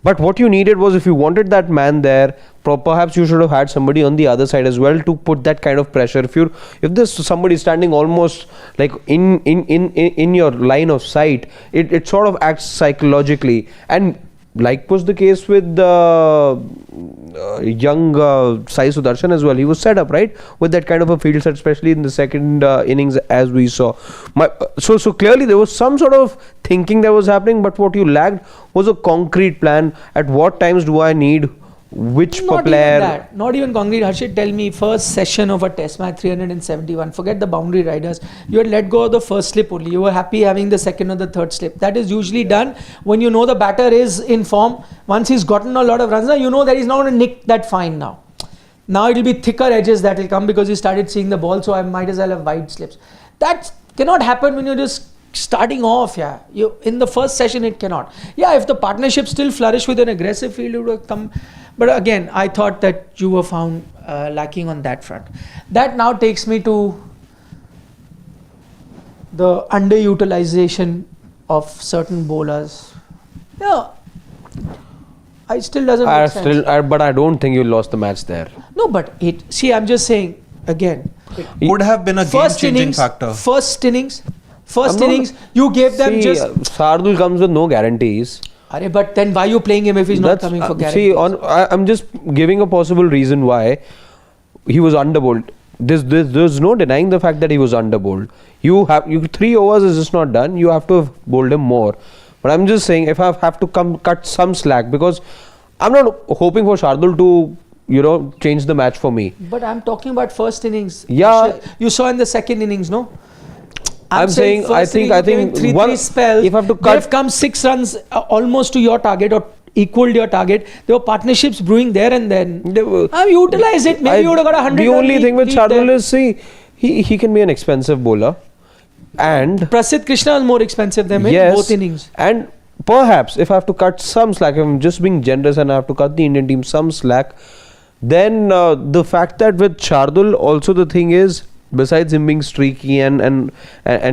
But what you needed was, if you wanted that man there, perhaps you should have had somebody on the other side as well to put that kind of pressure. If there's somebody standing almost like in your line of sight, it sort of acts psychologically. And like was the case with young Sai Sudarshan as well. He was set up right with that kind of a field set, especially in the second innings, as we saw. So clearly there was some sort of thinking that was happening, but what you lacked was a concrete plan. At what times do I need which player?
Not even concrete. Harshit, tell me, first session of a test match, 371. Forget the boundary riders. You had let go of the first slip only. You were happy having the second or the third slip. That is usually done when you know the batter is in form. Once he's gotten a lot of runs, you know that he's not going to nick that fine now. Now it will be thicker edges that will come because you started seeing the ball, so I might as well have wide slips. That cannot happen when you're just starting off. In the first session it cannot. If the partnership still flourish with an aggressive field, it would have come. But again, I thought that you were found lacking on that front. That now takes me to the underutilization of certain bowlers. I still doesn't make sense.
But I don't think you lost the match there.
No, but I'm just saying again.
It would have been a game-changing factor.
First innings, you gave them
Shardul comes with no guarantees.
But then why are you playing him if he's not coming for guarantees?
I'm just giving a possible reason why he was underbowled. There's no denying the fact that he was underbowled. 3 overs is just not done. You have to have bowled him more. But I'm just saying, if I have to cut some slack, because I'm not hoping for Shardul to change the match for me.
But I'm talking about first innings.
Yeah,
you saw in the second innings, no?
I'm saying I think
three spells.
If I have to cut,
they've come 6 runs almost to your target or equaled your target. There were partnerships brewing there and then. Utilize it. Maybe you would have got 100.
The only thing with Shardul is, he can be an expensive bowler, and
Prasidh Krishna is more expensive than him in both innings.
And perhaps if I have to cut some slack, if I'm just being generous and I have to cut the Indian team some slack, then the fact that with Shardul also the thing is, besides him being streaky and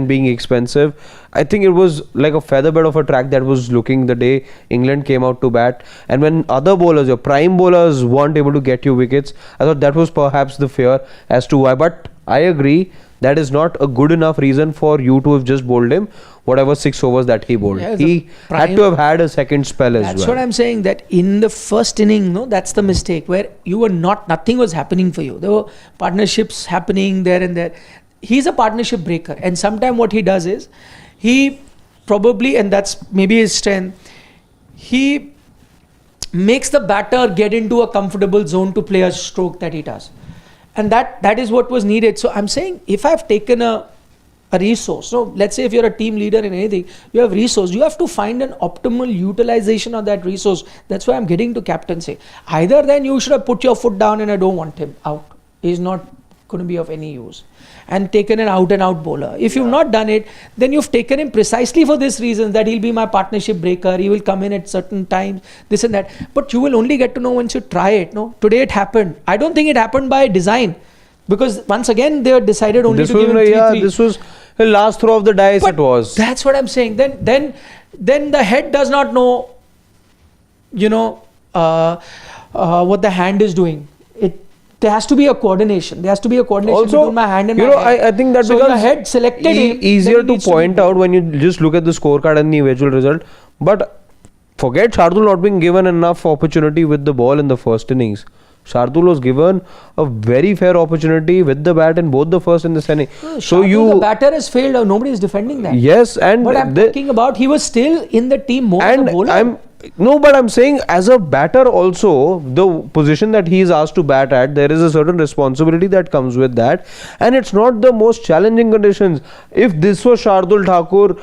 being expensive, I think it was like a featherbed of a track that was looking the day England came out to bat. And when other bowlers, your prime bowlers, weren't able to get you wickets, I thought that was perhaps the fear as to why. But I agree, that is not a good enough reason for you to have just bowled him whatever 6 overs that he bowled. He had to have had a second spell as well.
That's what I'm saying, that in the first inning, that's the mistake, where you were nothing was happening for you. There were partnerships happening there and there. He's a partnership breaker, and sometimes what he does is, he probably, and that's maybe his strength, he makes the batter get into a comfortable zone to play a stroke that he does. And that is what was needed. So I'm saying, if I've taken a resource, so let's say if you're a team leader in anything, you have resource, you have to find an optimal utilization of that resource. That's why I'm getting to captaincy. Either then you should have put your foot down and I don't want him out. He's not going to be of any use. And taken an out and out bowler. If you've not done it, then you've taken him precisely for this reason, that he'll be my partnership breaker, he will come in at certain times, this and that. But you will only get to know once you try it. No, today it happened. I don't think it happened by design, because once again they were decided only to give him 3-3.
This was the last throw of the dice.
But
it was.
That's what I'm saying. Then the head does not know, what the hand is doing. There has to be a coordination. There has to be a coordination between my hand and my head.
I think that
so
becomes
your head selected him,
easier to point out when you just look at the scorecard and the eventual result. But forget Shardul not being given enough opportunity with the ball in the first innings. Shardul was given a very fair opportunity with the bat in both the first and the second.
The batter has failed. Nobody is defending that.
Yes, and
but I'm talking about, he was still in the team more than the bowler.
But I'm saying, as a batter also, the position that he is asked to bat at, there is a certain responsibility that comes with that, and it's not the most challenging conditions. If this was Shardul Thakur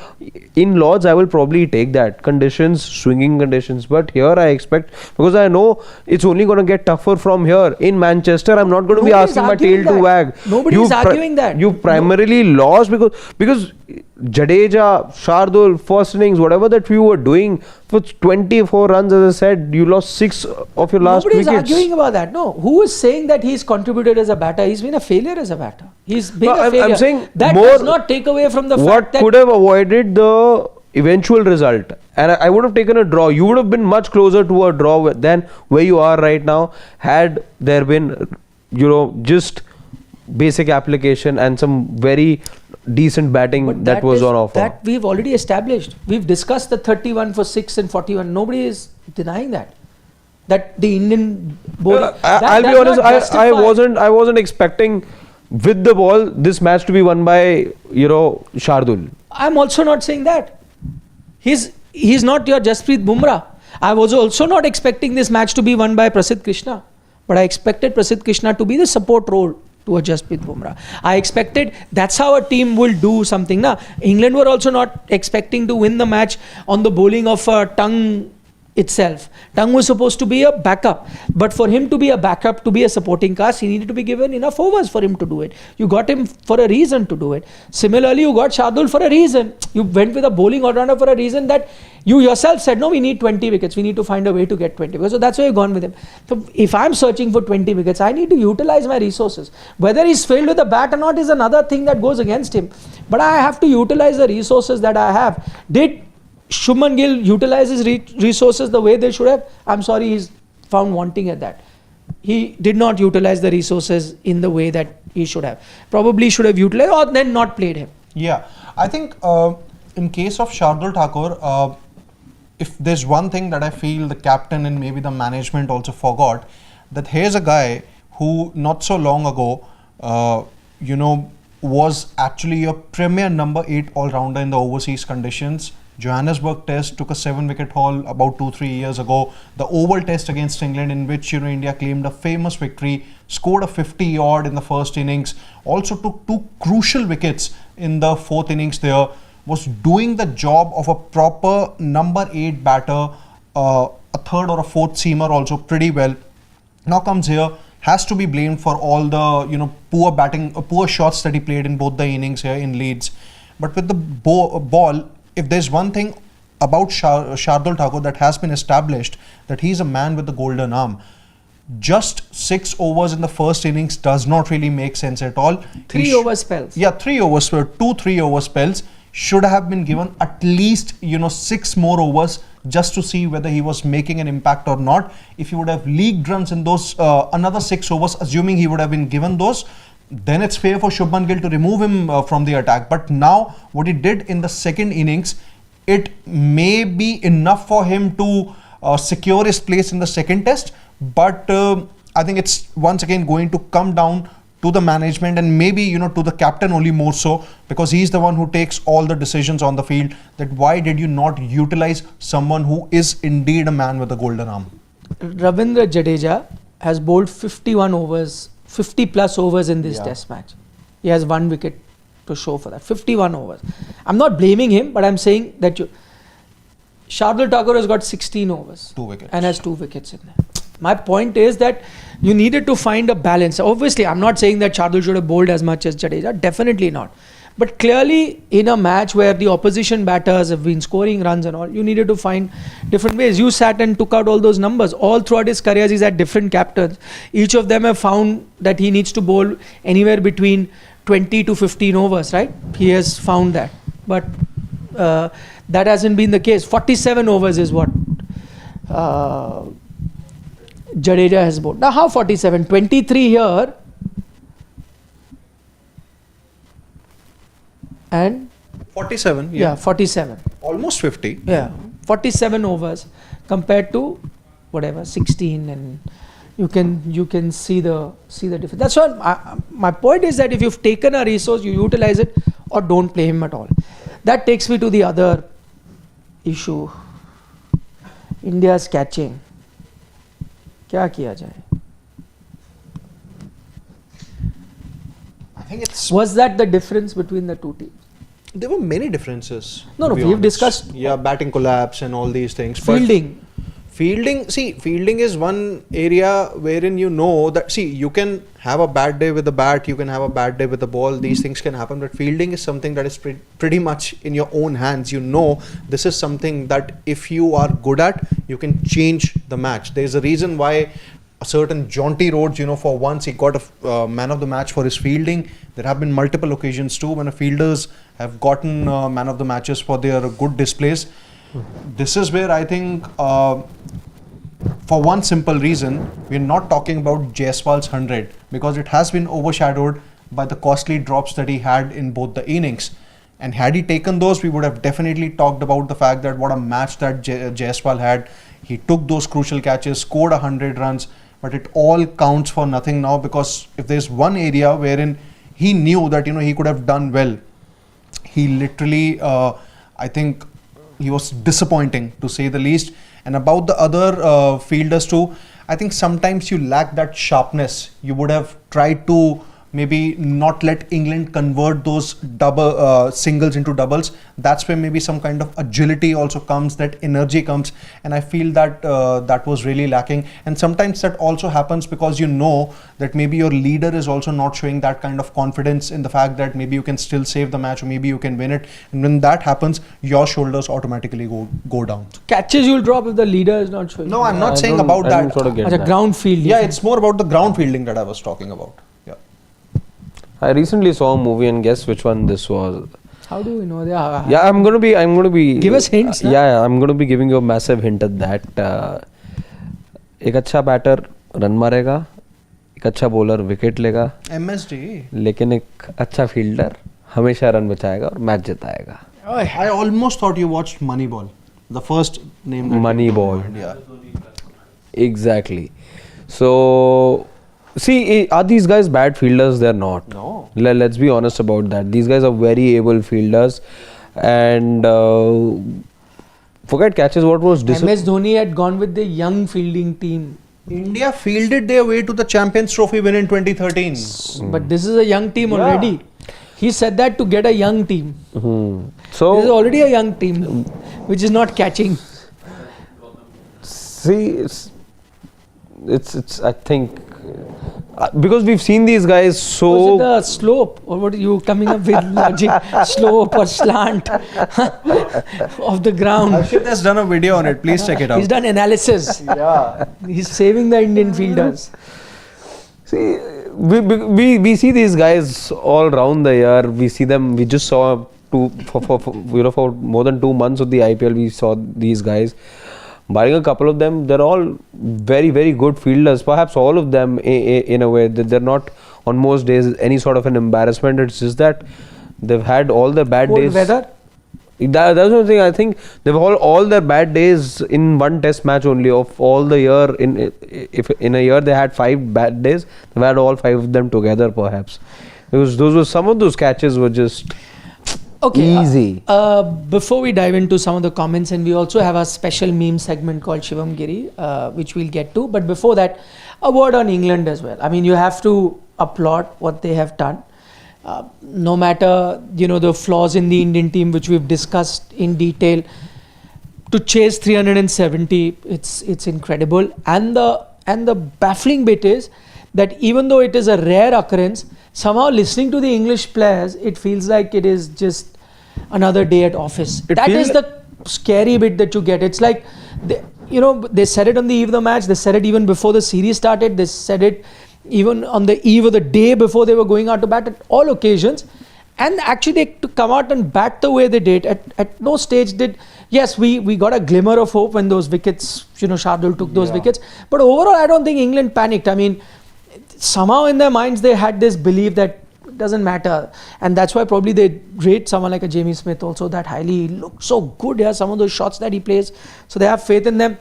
in Lords, I will probably take that conditions, swinging conditions. But here I expect, because I know it's only going to get tougher from here. In Manchester, I'm not going to be asking my tail to wag.
Nobody is arguing that.
You primarily lost because Jadeja, Shardul, first innings, whatever that we were doing, for 24 runs, as I said, you lost 6 of your last wickets.
Nobody is arguing about that. No. Who is saying that he's contributed as a batter? He's been a failure as a batter. He's been a failure.
I'm saying
that does not take away from the fact that...
What could have avoided the eventual result? And I would have taken a draw. You would have been much closer to a draw than where you are right now, had there been, just basic application and some very decent batting that was on offer.
That we've already established. We've discussed the 31 for 6 and 41. Nobody is denying that. That the Indian bowler...
I'll be honest, I wasn't expecting with the ball this match to be won by, Shardul.
I'm also not saying that. He's not your Jasprit Bumrah. I was also not expecting this match to be won by Prasidh Krishna. But I expected Prasidh Krishna to be the support role to a Jasprit Bumrah. I expected that's how a team will do something. England were also not expecting to win the match on the bowling of Tongue itself. Tongue was supposed to be a backup, but for him to be a backup, to be a supporting cast, he needed to be given enough overs for him to do it. You got him for a reason to do it. Similarly, you got Shardul for a reason. You went with a bowling all-rounder for a reason that you yourself said, no, we need 20 wickets. We need to find a way to get 20 wickets. So that's why you've gone with him. So if I'm searching for 20 wickets, I need to utilize my resources. Whether he's failed with the bat or not is another thing that goes against him. But I have to utilize the resources that I have. Did Shubman Gill utilize his resources the way they should have? I'm sorry, he's found wanting at that. He did not utilize the resources in the way that he should have. Probably should have utilized or then not played him.
Yeah, I think in case of Shardul Thakur, if there's one thing that I feel the captain and maybe the management also forgot, that here's a guy who not so long ago, was actually a premier number 8 all-rounder in the overseas conditions. Johannesburg Test took a 7-wicket haul about 2-3 years ago. The Oval Test against England, in which India claimed a famous victory, scored a 50 odd in the first innings, also took 2 crucial wickets in the 4th innings there, was doing the job of a proper number 8 batter, a 3rd or a 4th seamer also pretty well. Now comes here, has to be blamed for all the poor batting, poor shots that he played in both the innings here in Leeds. But with the ball, if there's one thing about Shardul Thakur that has been established, that he's a man with the golden arm. Just 6 overs in the first innings does not really make sense at all.
3 over spells.
Yeah, 3 overs, 2-3 over spells. Should have been given at least 6 more overs just to see whether he was making an impact or not. If he would have leaked runs in those another 6 overs, assuming he would have been given those, then it's fair for Shubman Gill to remove him from the attack. But now what he did in the second innings, it may be enough for him to secure his place in the second test. But I think it's once again going to come down to the management and maybe to the captain only more so, because he's the one who takes all the decisions on the field, that why did you not utilize someone who is indeed a man with a golden arm.
Ravindra Jadeja has bowled 51 overs 50 plus overs in this
Yeah.
test match. He has 1 wicket to show for that. 51 overs. I'm not blaming him, but I'm saying that Shardul Thakur has got 16 overs
2 wickets.
and has 2 wickets in there. My point is that you needed to find a balance. Obviously, I'm not saying that Shardul should have bowled as much as Jadeja. Definitely not. But clearly, in a match where the opposition batters have been scoring runs and all, you needed to find different ways. You sat and took out all those numbers. All throughout his career, he's had different captains. Each of them have found that he needs to bowl anywhere between 20 to 15 overs, right? He has found that. But that hasn't been the case. 47 overs is what Jadeja has bowled. Now, how 47? 23 here. And
47.
yeah, 47.
Almost 50.
Yeah, 47 overs compared to whatever 16, and you can see the difference. That's why my point is that if you've taken a resource, you utilize it or don't play him at all. That takes me to the other issue. India's catching. क्या किया जाए?
I think it's.
Was that the difference between the two teams?
There were many differences.
No,
to be
we've
honest.
discussed
Yeah, batting collapse and all these things. But
fielding.
Fielding is one area wherein you know that, see, you can have a bad day with the bat, you can have a bad day with the ball, these things can happen, but fielding is something that is pretty much in your own hands. You know, this is something that if you are good at, you can change the match. There's a reason why a certain Jaunty Rhodes, for once he got a man of the match for his fielding. There have been multiple occasions too when fielders have gotten man of the matches for their good displays. This is where I think, for one simple reason, we're not talking about Jaiswal's 100 because it has been overshadowed by the costly drops that he had in both the innings. And had he taken those, we would have definitely talked about the fact that what a match that Jaiswal had. He took those crucial catches, scored 100 runs, but it all counts for nothing now, because if there's one area wherein he knew that he could have done well, he literally, I think, he was disappointing to say the least. And about the other fielders too, I think sometimes you lack that sharpness. You would have tried to maybe not let England convert those double singles into doubles. That's where maybe some kind of agility also comes, that energy comes, and I feel that that was really lacking. And sometimes that also happens because you know that maybe your leader is also not showing that kind of confidence in the fact that maybe you can still save the match or maybe you can win it. And when that happens, your shoulders automatically go down.
Catches you'll drop if the leader is not showing.
No, I'm not saying about that.
Sort of get
As a
that.
ground field.
Yeah, it's more about the ground fielding that I was talking about. Yeah.
I recently saw a movie, and guess which one this was.
How do we know?
Yeah, I'm gonna be.
Give us hints, na?
Yeah, I'm gonna be giving you a massive hint at that. एक अच्छा batter run मारेगा, एक अच्छा bowler wicket लेगा,
MSD.
लेकिन एक अच्छा fielder हमेशा रन बचाएगा और match जिताएगा.
I almost thought you watched Moneyball. The first name. that you
Moneyball.
remembered, Yeah.
Exactly. So, see, are these guys bad fielders? They're not.
No.
Let's be honest about that. These guys are very able fielders, and forget catches. What was
MS Dhoni had gone with the young fielding team.
India fielded their way to the Champions Trophy win in 2013.
But this is a young team
Yeah.
already. He said that to get a young team.
So
This is already a young team, which is not catching.
see, it's I think because we've seen these guys so.
Was it the slope, or what are you coming up with logic? Slope or slant of the ground.
Harshit has done a video on it. Please check it out.
He's done analysis.
Yeah.
He's saving the Indian fielders.
See, we see these guys all around the year. We see them. We just saw for more than 2 months of the IPL. We saw these guys. Barring a couple of them, they're all very, very good fielders. Perhaps all of them, in a way, that they're not on most days any sort of an embarrassment. It's just that they've had all their bad
Cold
days.
weather.
That's one thing. I think they've all their bad days in one test match only of all the year. If in a year they had 5 bad days, they've had all 5 of them together, perhaps. Because some of those catches were just easy.
Before we dive into some of the comments, and we also have a special meme segment called Shubman Gill, which we'll get to. But before that, a word on England as well. I mean, you have to applaud what they have done. No matter, the flaws in the Indian team, which we've discussed in detail, to chase 370, it's incredible. And the baffling bit is that even though it is a rare occurrence, somehow listening to the English players, it feels like it is just another day at office. That is the scary bit that you get. It's like, they said it on the eve of the match. They said it even before the series started. They said it even on the eve of the day before they were going out to bat, at all occasions. And actually they to come out and bat the way they did, at no stage did. Yes, we got a glimmer of hope when those wickets, Shardul took those wickets. But overall, I don't think England panicked. I mean, somehow in their minds they had this belief that it doesn't matter. And that's why probably they rate someone like a Jamie Smith also that highly. He looked so good, some of those shots that he plays. So they have faith in them.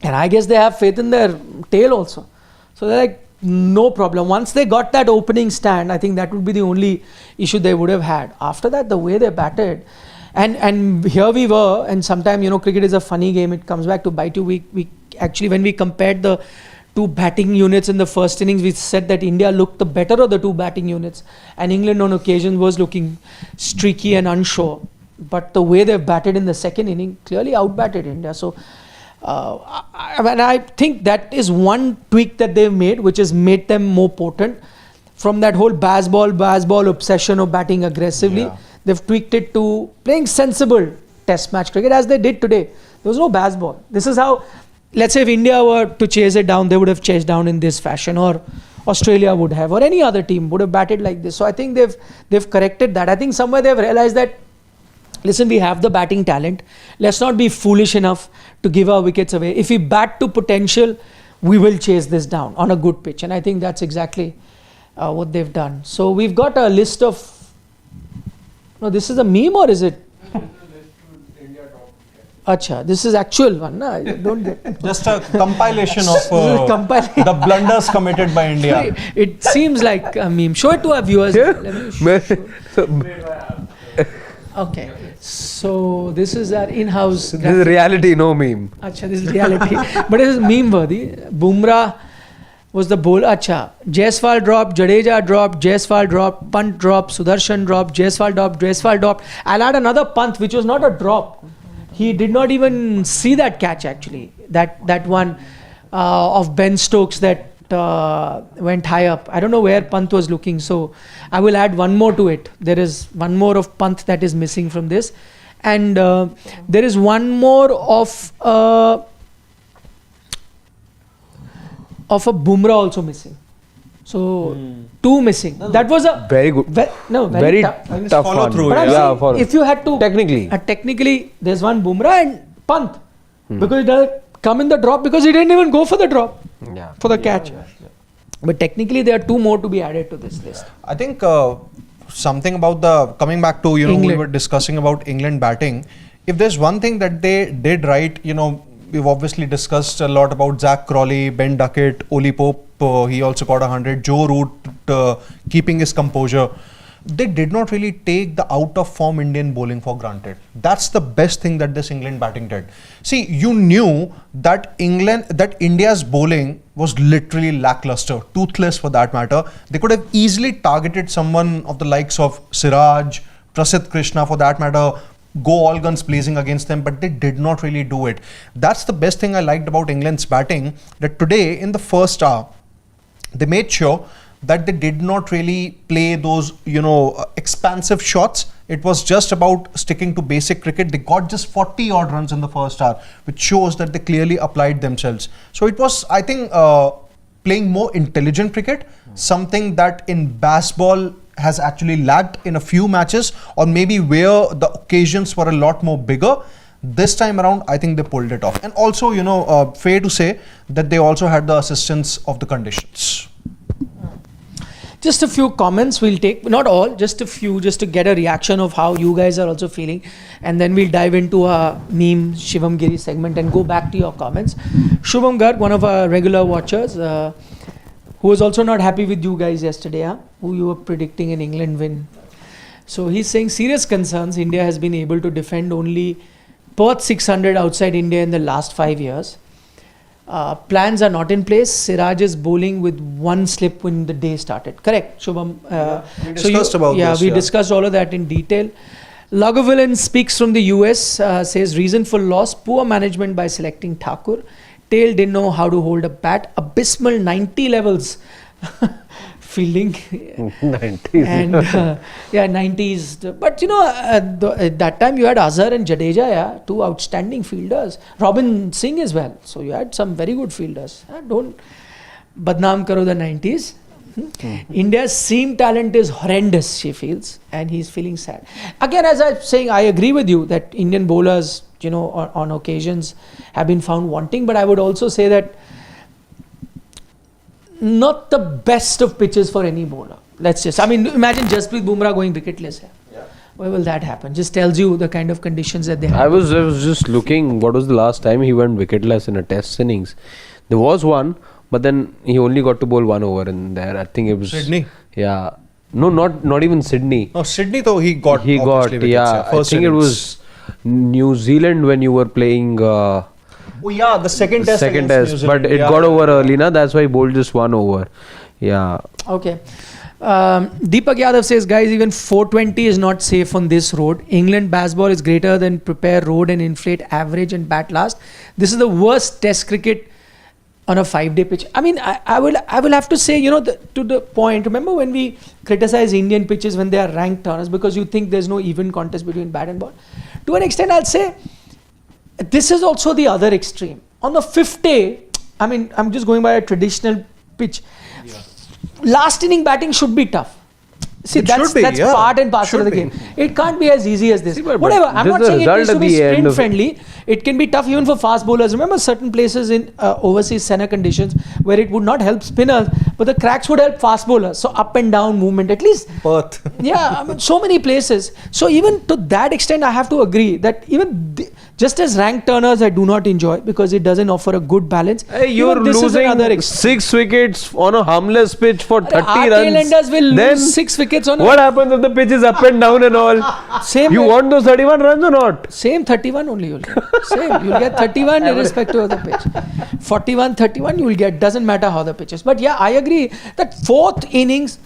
And I guess they have faith in their tail also. So they're like, no problem. Once they got that opening stand, I think that would be the only issue they would have had. After that, the way they batted, and here we were, and sometimes, cricket is a funny game. It comes back to bite you. We actually, when we compared the two batting units in the first innings, we said that India looked the better of the two batting units, and England on occasion was looking streaky and unsure. But the way they've batted in the second inning clearly outbatted India. So I think that is one tweak that they've made, which has made them more potent. From that whole baseball obsession of batting aggressively, they've tweaked it to playing sensible test match cricket as they did today. There was no baseball. This is how, let's say if India were to chase it down, they would have chased down in this fashion, or Australia would have, or any other team would have batted like this. So I think they've corrected that. I think somewhere they've realized that, listen, we have the batting talent. Let's not be foolish enough to give our wickets away. If we bat to potential, we will chase this down on a good pitch. And I think that's exactly what they've done. So we've got a list of... No, this is a meme or is it? Acha, this is actual one. Na? I don't get...
Just a compilation of the blunders committed by India.
It seems like a meme. Show it to our viewers. Okay, so this is our in-house.
This is reality, no meme.
Acha, this is reality. But it is meme-worthy. Bumrah was the bowler. Acha, Jaiswal dropped, Jadeja dropped, Jaiswal dropped, Pant dropped, Sudarshan dropped, Jaiswal dropped. I'll add another Pant, which was not a drop. He did not even see that catch actually. That one of Ben Stokes that went high up. I don't know where Pant was looking, so I will add one more to it. There is one more of Pant that is missing from this, and there is one more of a Bumrah also missing. So two missing. That was a
very good, very tough
follow
one.
through.
But if you had to
technically,
there's one Bumrah and Pant because it doesn't come in the drop because he didn't even go for the drop for the catch. But technically, there are two more to be added to this list.
I think something about coming back to we were discussing about England batting. If there's one thing that they did right, we've obviously discussed a lot about Zach Crawley, Ben Duckett, Oli Pope. He also got 100. Joe Root keeping his composure. They did not really take the out of form Indian bowling for granted. That's the best thing that this England batting did. See, you knew that India's bowling was literally lackluster, toothless for that matter. They could have easily targeted someone of the likes of Siraj, Prasidh Krishna for that matter, go all guns blazing against them, but they did not really do it. That's the best thing I liked about England's batting, that today in the first hour, they made sure that they did not really play those, expansive shots. It was just about sticking to basic cricket. They got just 40 odd runs in the first hour, which shows that they clearly applied themselves. So it was, I think, playing more intelligent cricket, something that in baseball has actually lagged in a few matches, or maybe where the occasions were a lot more bigger. This time around, I think they pulled it off. And also, fair to say that they also had the assistance of the conditions.
Just a few comments we'll take, not all, just a few, just to get a reaction of how you guys are also feeling. And then we'll dive into our meme Shivam Giri segment and go back to your comments. Shubham Garg, one of our regular watchers, who was also not happy with you guys yesterday, who you were predicting an England win. So he's saying serious concerns. India has been able to defend only Perth 600 outside India in the last 5 years. plans are not in place. Siraj is bowling with one slip when the day started. Correct, Shubham?
We discussed about this.
We discussed all of that in detail. Lagavulin speaks from the US, says reason for loss, poor management by selecting Thakur. Tail didn't know how to hold a bat. Abysmal 90 levels. Fielding
90s.
and 90s. But at that time you had Azhar and Jadeja, two outstanding fielders. Robin Singh as well. So you had some very good fielders. Don't badnaam karo the 90s. India's seam talent is horrendous, she feels, and he's feeling sad. Again, as I'm saying, I agree with you that Indian bowlers, on occasions have been found wanting, but I would also say that not the best of pitches for any bowler. Imagine Jasprit Bumrah going wicketless here.
Yeah.
Why will that happen? Just tells you the kind of conditions that they have.
I was just looking, what was the last time he went wicketless in a test innings? There was one, but then he only got to bowl 1 over in there. I think it was
Sydney.
Yeah. No, not even Sydney.
No, Sydney though he got
Wickets, yeah. I think it was New Zealand when you were playing
the second test.
Second
against
test,
New
but
Zealand.
it got over early, na? That's why he bowled just 1 over. Yeah.
Okay. Deepak Yadav says, guys, even 420 is not safe on this road. England baseball is greater than prepare road and inflate average and bat last. This is the worst test cricket on a 5-day pitch. I will have to say, to the point, remember when we criticize Indian pitches when they are ranked turners because you think there's no even contest between bat and ball. To an extent, I'll say this is also the other extreme. On the 5th day, I'm just going by a traditional pitch.
Yeah.
Last inning batting should be tough. See, that's part and parcel of the game. It can't be as easy as this. Whatever. I'm not saying it needs to be sprint friendly. It can be tough even for fast bowlers. Remember certain places in overseas center conditions where it would not help spinners, but the cracks would help fast bowlers. So up and down movement, at least.
Perth.
Yeah, so many places. So even to that extent, I have to agree that even just as rank turners, I do not enjoy because it doesn't offer a good balance.
Hey, you're losing 6 wickets on a harmless pitch for 30
our
runs.
tailenders will lose 6 wickets on
what happens if the pitch is up and down and all? You want those 31 runs or not?
Same 31 only you'll get. Same. You'll get 31 irrespective of the pitch. 41, 31 you'll get. Doesn't matter how the pitch is. But yeah, I agree that 4th innings,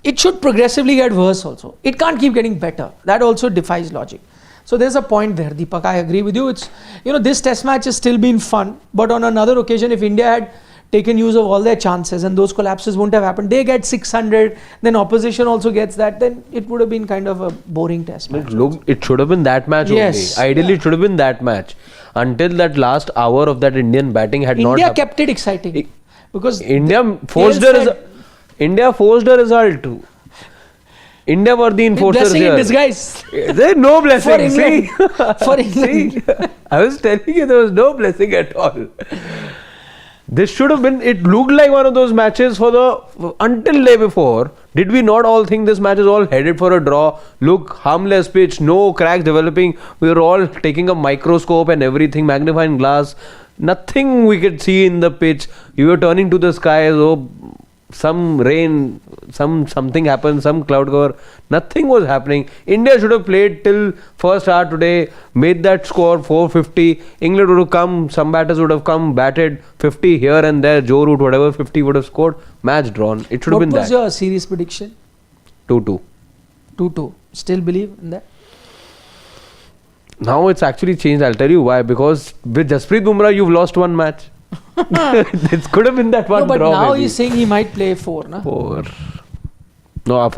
it should progressively get worse also. It can't keep getting better. That also defies logic. So there's a point there, Deepak. I agree with you. It's, this test match has still been fun. But on another occasion, if India had taken use of all their chances and those collapses won't have happened, they get 600, then opposition also gets that, then it would have been kind of a boring test match.
Look, it should have been that match only. Ideally, it should have been that match. Until that last hour of that Indian batting had not happened. India
kept it exciting. Because
India forced a result. India were the enforcers here.
Blessing in disguise.
There is no blessing.
For England. For England.
See, I was telling you there was no blessing at all. This should have been, it looked like one of those matches until day before. Did we not all think this match is all headed for a draw? Look, harmless pitch, no cracks developing. We were all taking a microscope and everything, magnifying glass. Nothing we could see in the pitch. You were turning to the sky as though some rain, something happened, some cloud cover. Nothing was happening. India should have played till first hour today, made that score 450. England would have come, some batters would have come, batted 50 here and there. Joe Root, whatever, 50 would have scored. Match drawn. It should have been that.
What was your series prediction?
2-2.
2-2. Still believe in that?
Now it's actually changed. I'll tell you why. Because with Jasprit Bumrah, you've lost one match. It could have been that one
but
draw.
Now
maybe.
He's saying he might play 4, na?
4. No,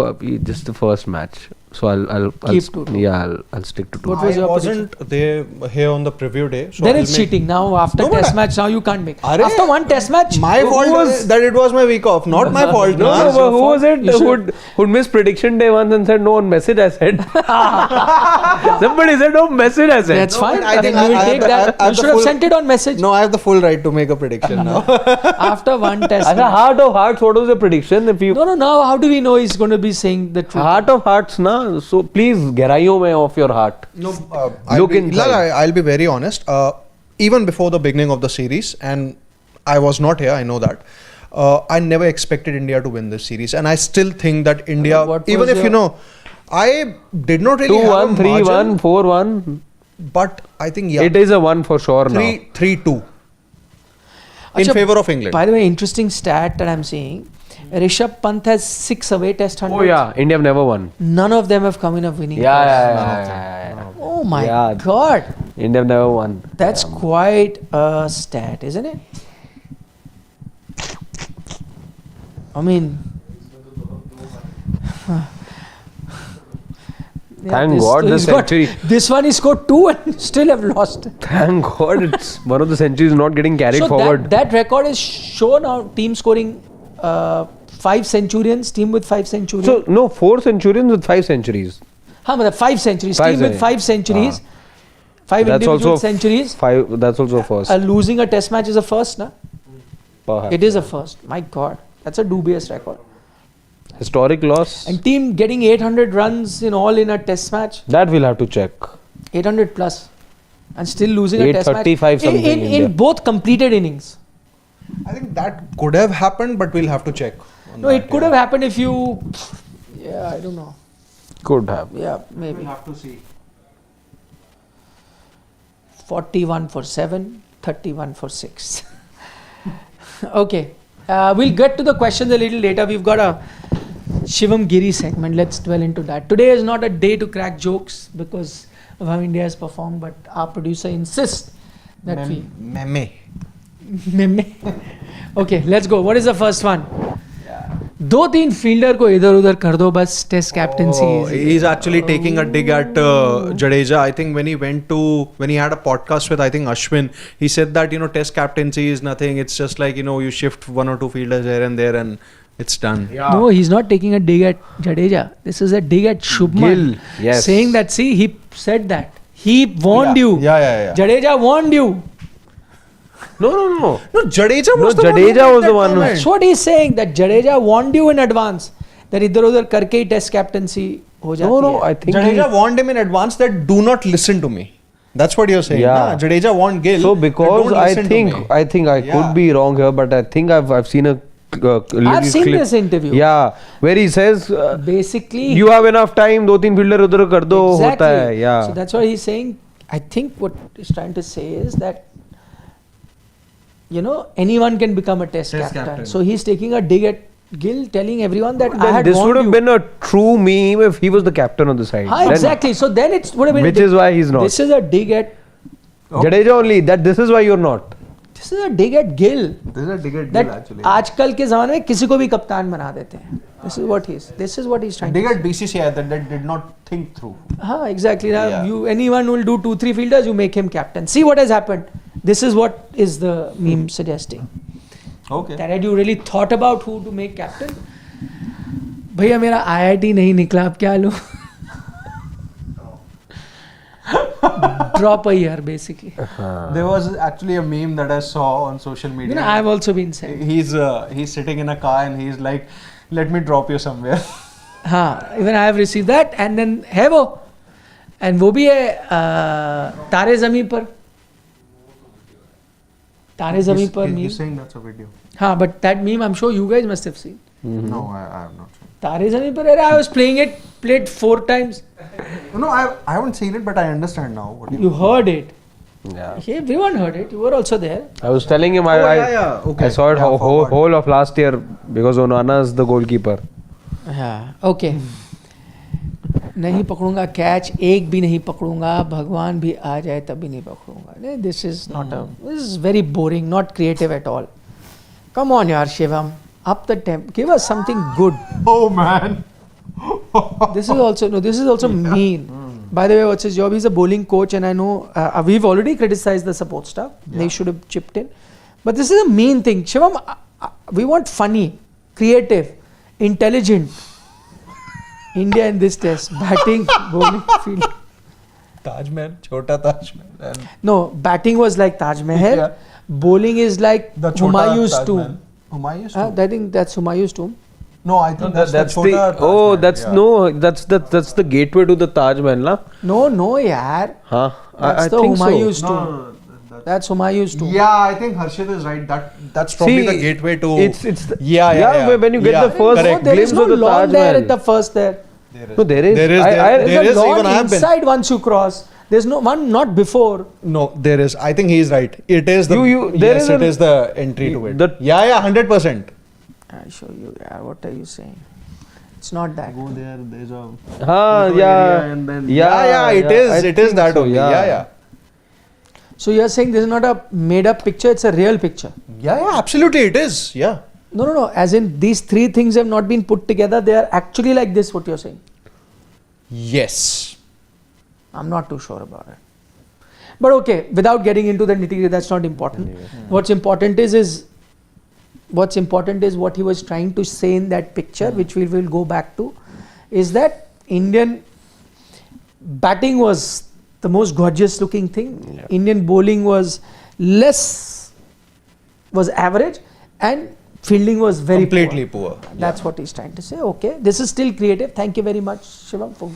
just the first match. So I'll stick to 2.
What was
I
your
wasn't there here on the preview day. So
then it's cheating. Now after test match, now you can't make. After one test match,
my fault was that it was my week off. Not my fault.
No, who was it who missed prediction day once and said no on message? I said. Somebody said no message. I said.
That's fine. I think you will take that. You should have sent it on message.
No, I have the full right to make a prediction now.
After one test.
As a heart of hearts, what was the prediction? If you
no. Now how do we know he's going to be saying the truth?
Heart of hearts, na. So please, gehraiyon mein of your heart.
No,
I'll
be very honest. Even before the beginning of the series, and I was not here, I know that. I never expected India to win this series, and I still think that India, even if I did not really
2-1, 3-1, 4-1.
But I think
it is a 1 for sure now.
3-2. in favor of England.
By the way, interesting stat that I'm seeing. Rishabh Pant has 6 away test hundreds.
Oh yeah, India have never won.
None of them have come in a winning.
Yeah.
Oh my
Yeah.
God.
India have never won.
That's quite a stat, isn't it? I mean,
Thank God the century.
This one he scored 2 and still have lost.
Thank God it's one of the centuries not getting carried forward.
That record is shown now. Team scoring 5 centurions. Team with 5 centurions.
So no, 4 centurions with 5 centuries.
हाँ मतलब 5 centuries.
Five
Team with 5 centuries. 5
That's
individual
also
centuries.
5. That's also first.
Losing a test match is a first, na?
Perhaps.
It is a first. My God, that's a dubious record.
Historic loss.
And team getting 800 runs in all in a test match.
That we'll have to check.
800 plus. And still losing a test match.
835 something
In
India.
both completed innings.
I think that could have happened, but we'll have to check.
No, it could have happened if you... Yeah, I don't know.
Could have.
Yeah, maybe.
We'll have to see.
41 for 7, 31 for 6. Okay. We'll get to the questions a little later. We've got a Shivam Giri segment. Let's dwell into that. Today is not a day to crack jokes because of how India has performed, but our producer insists that we...
Meme.
Meme. Okay, let's go. What is the first one? 2-3 fielder को इधर उधर कर दो बस test captaincy
He's actually taking a dig at Jadeja. I think when he had a podcast with I think Ashwin, he said that test captaincy is nothing. It's just like you shift 1 or 2 fielders here and there and it's done.
Yeah.
No, he's not taking a dig at Jadeja. This is a dig at Shubman
Gill, yes.
saying that he said that he warned you.
Yeah.
Jadeja warned you.
No.
No, Jadeja was the
Jadeja
one.
was the one who-
That's what he's saying, that Jadeja warned you in advance that idhar udhar karke hi test captaincy ho jati
No,
hai.
I think
Jadeja warned him in advance that do not listen to me. That's what you're saying.
Yeah.
Nah? Jadeja warned Gill.
so
that
because
don't
I
listen to
think
me.
I
Yeah.
could be wrong here, but I think I've seen a little
I've seen
clip.
this interview.
Yeah, where he says
Basically,
you have enough time. 2-3 fielder udhar kar do.
exactly.
Hota hai. Yeah.
So that's what he's saying. I think what he's trying to say is that anyone can become a test captain. So he's taking a dig at Gill, telling everyone that I
Then
had
this
warned
would have
you.
been a true meme if he was the captain on the side. Then-
Exactly. So then it would have been.
Which is why he's not.
This is a dig at.
Jadeja only. This is why you're not.
This is a dig at Gill.
This is a dig at
That
Gill actually.
आजकल के ज़माने में किसी को भी कप्तान बना देते हैं. This is what he's trying.
Dig
to
at BCCI that did not think through.
exactly. Now
Yeah.
anyone will do 2-3 fielders, you make him captain. See what has happened. This is what is the meme suggesting.
Okay.
That had you really thought about who to make captain? भैया मेरा IIT नहीं निकला अब क्या लूँ? Drop a year basically.
There was actually a meme that I saw on social media.
I've also been saying.
He's sitting in a car and he's like, "Let me drop you somewhere."
Even I have received that, and then है वो, and वो भी है तारे ज़मीन पर. तारे ज़मीन पर meme.
He's saying that's a video.
But that meme I'm sure you guys must have seen.
No, I have not seen.
तारे ज़मीन पर. I was played 4 times.
No, I haven't seen it, but I understand now. What
You heard it.
Yeah.
Everyone heard it. You were also there.
I was telling him
Okay.
I saw it whole of last year because Onana is the goalkeeper.
Okay. नहीं पकड़ूंगा catch, एक भी नहीं पकड़ूंगा, भगवान भी आ जाए तब भी नहीं पकड़ूंगा. This is very boring, not creative at all. Come on yaar Shivam, up the temp, give us something good.
Oh man.
This is also mean. By the way, what's his job? He's a bowling coach, and I know we've already criticized the support staff. They should have chipped in. But this is a mean thing. Shivam, we want funny, creative, intelligent India in this test. Batting, bowling, fielding.
Taj Mahal, Chota Taj Mahal.
No, batting was like Taj Mahal.
Yeah.
Bowling is like
The Chota
Humayun's
Taj
tomb.
Mahal. Humayun's tomb?
I think that's Humayun's tomb.
No, I think that's the Chota Taj
oh,
Mahal,
that's
yeah.
no, that's the gateway to the Taj Mahal, na?
No, yaar.
Huh?
That's
I
the
think so.
Humayun's tomb.
No,
That's Humayun's tomb.
yeah, I think Harshit is right. That's probably
See,
the gateway to.
It's the,
Yeah.
When you get the first
correct.
There
glimpse
is no
of the
lawn
Taj
there
Mahal.
at the first there.
No, there is.
There is.
There's
There
a
is,
lawn
even I have been.
inside once you cross. There's no one, not before.
No, there is. I think he is right. It is the.
there is
it is the entry to it.
the-
Yeah, 100%.
I show you. Yeah, what are you saying? It's not that.
Go there. There's a.
yeah,
area and then
yeah,
it is.
I
It is
think
that
so,
only.
yeah.
Yeah.
So you're saying this is not a made-up picture; it's a real picture.
Yeah, absolutely, it is. Yeah.
No. As in, these three things have not been put together. They are actually like this. What you're saying?
Yes.
I'm not too sure about it. But okay, without getting into the nitty-gritty, that's not important.
Anyway.
What's important is what he was trying to say in that picture, which we will go back to, is that Indian batting was the most gorgeous looking thing.
Yeah.
Indian bowling was average, and fielding was very
Completely poor.
That's what he's trying to say. Okay, this is still creative. Thank you very much, Shivam, for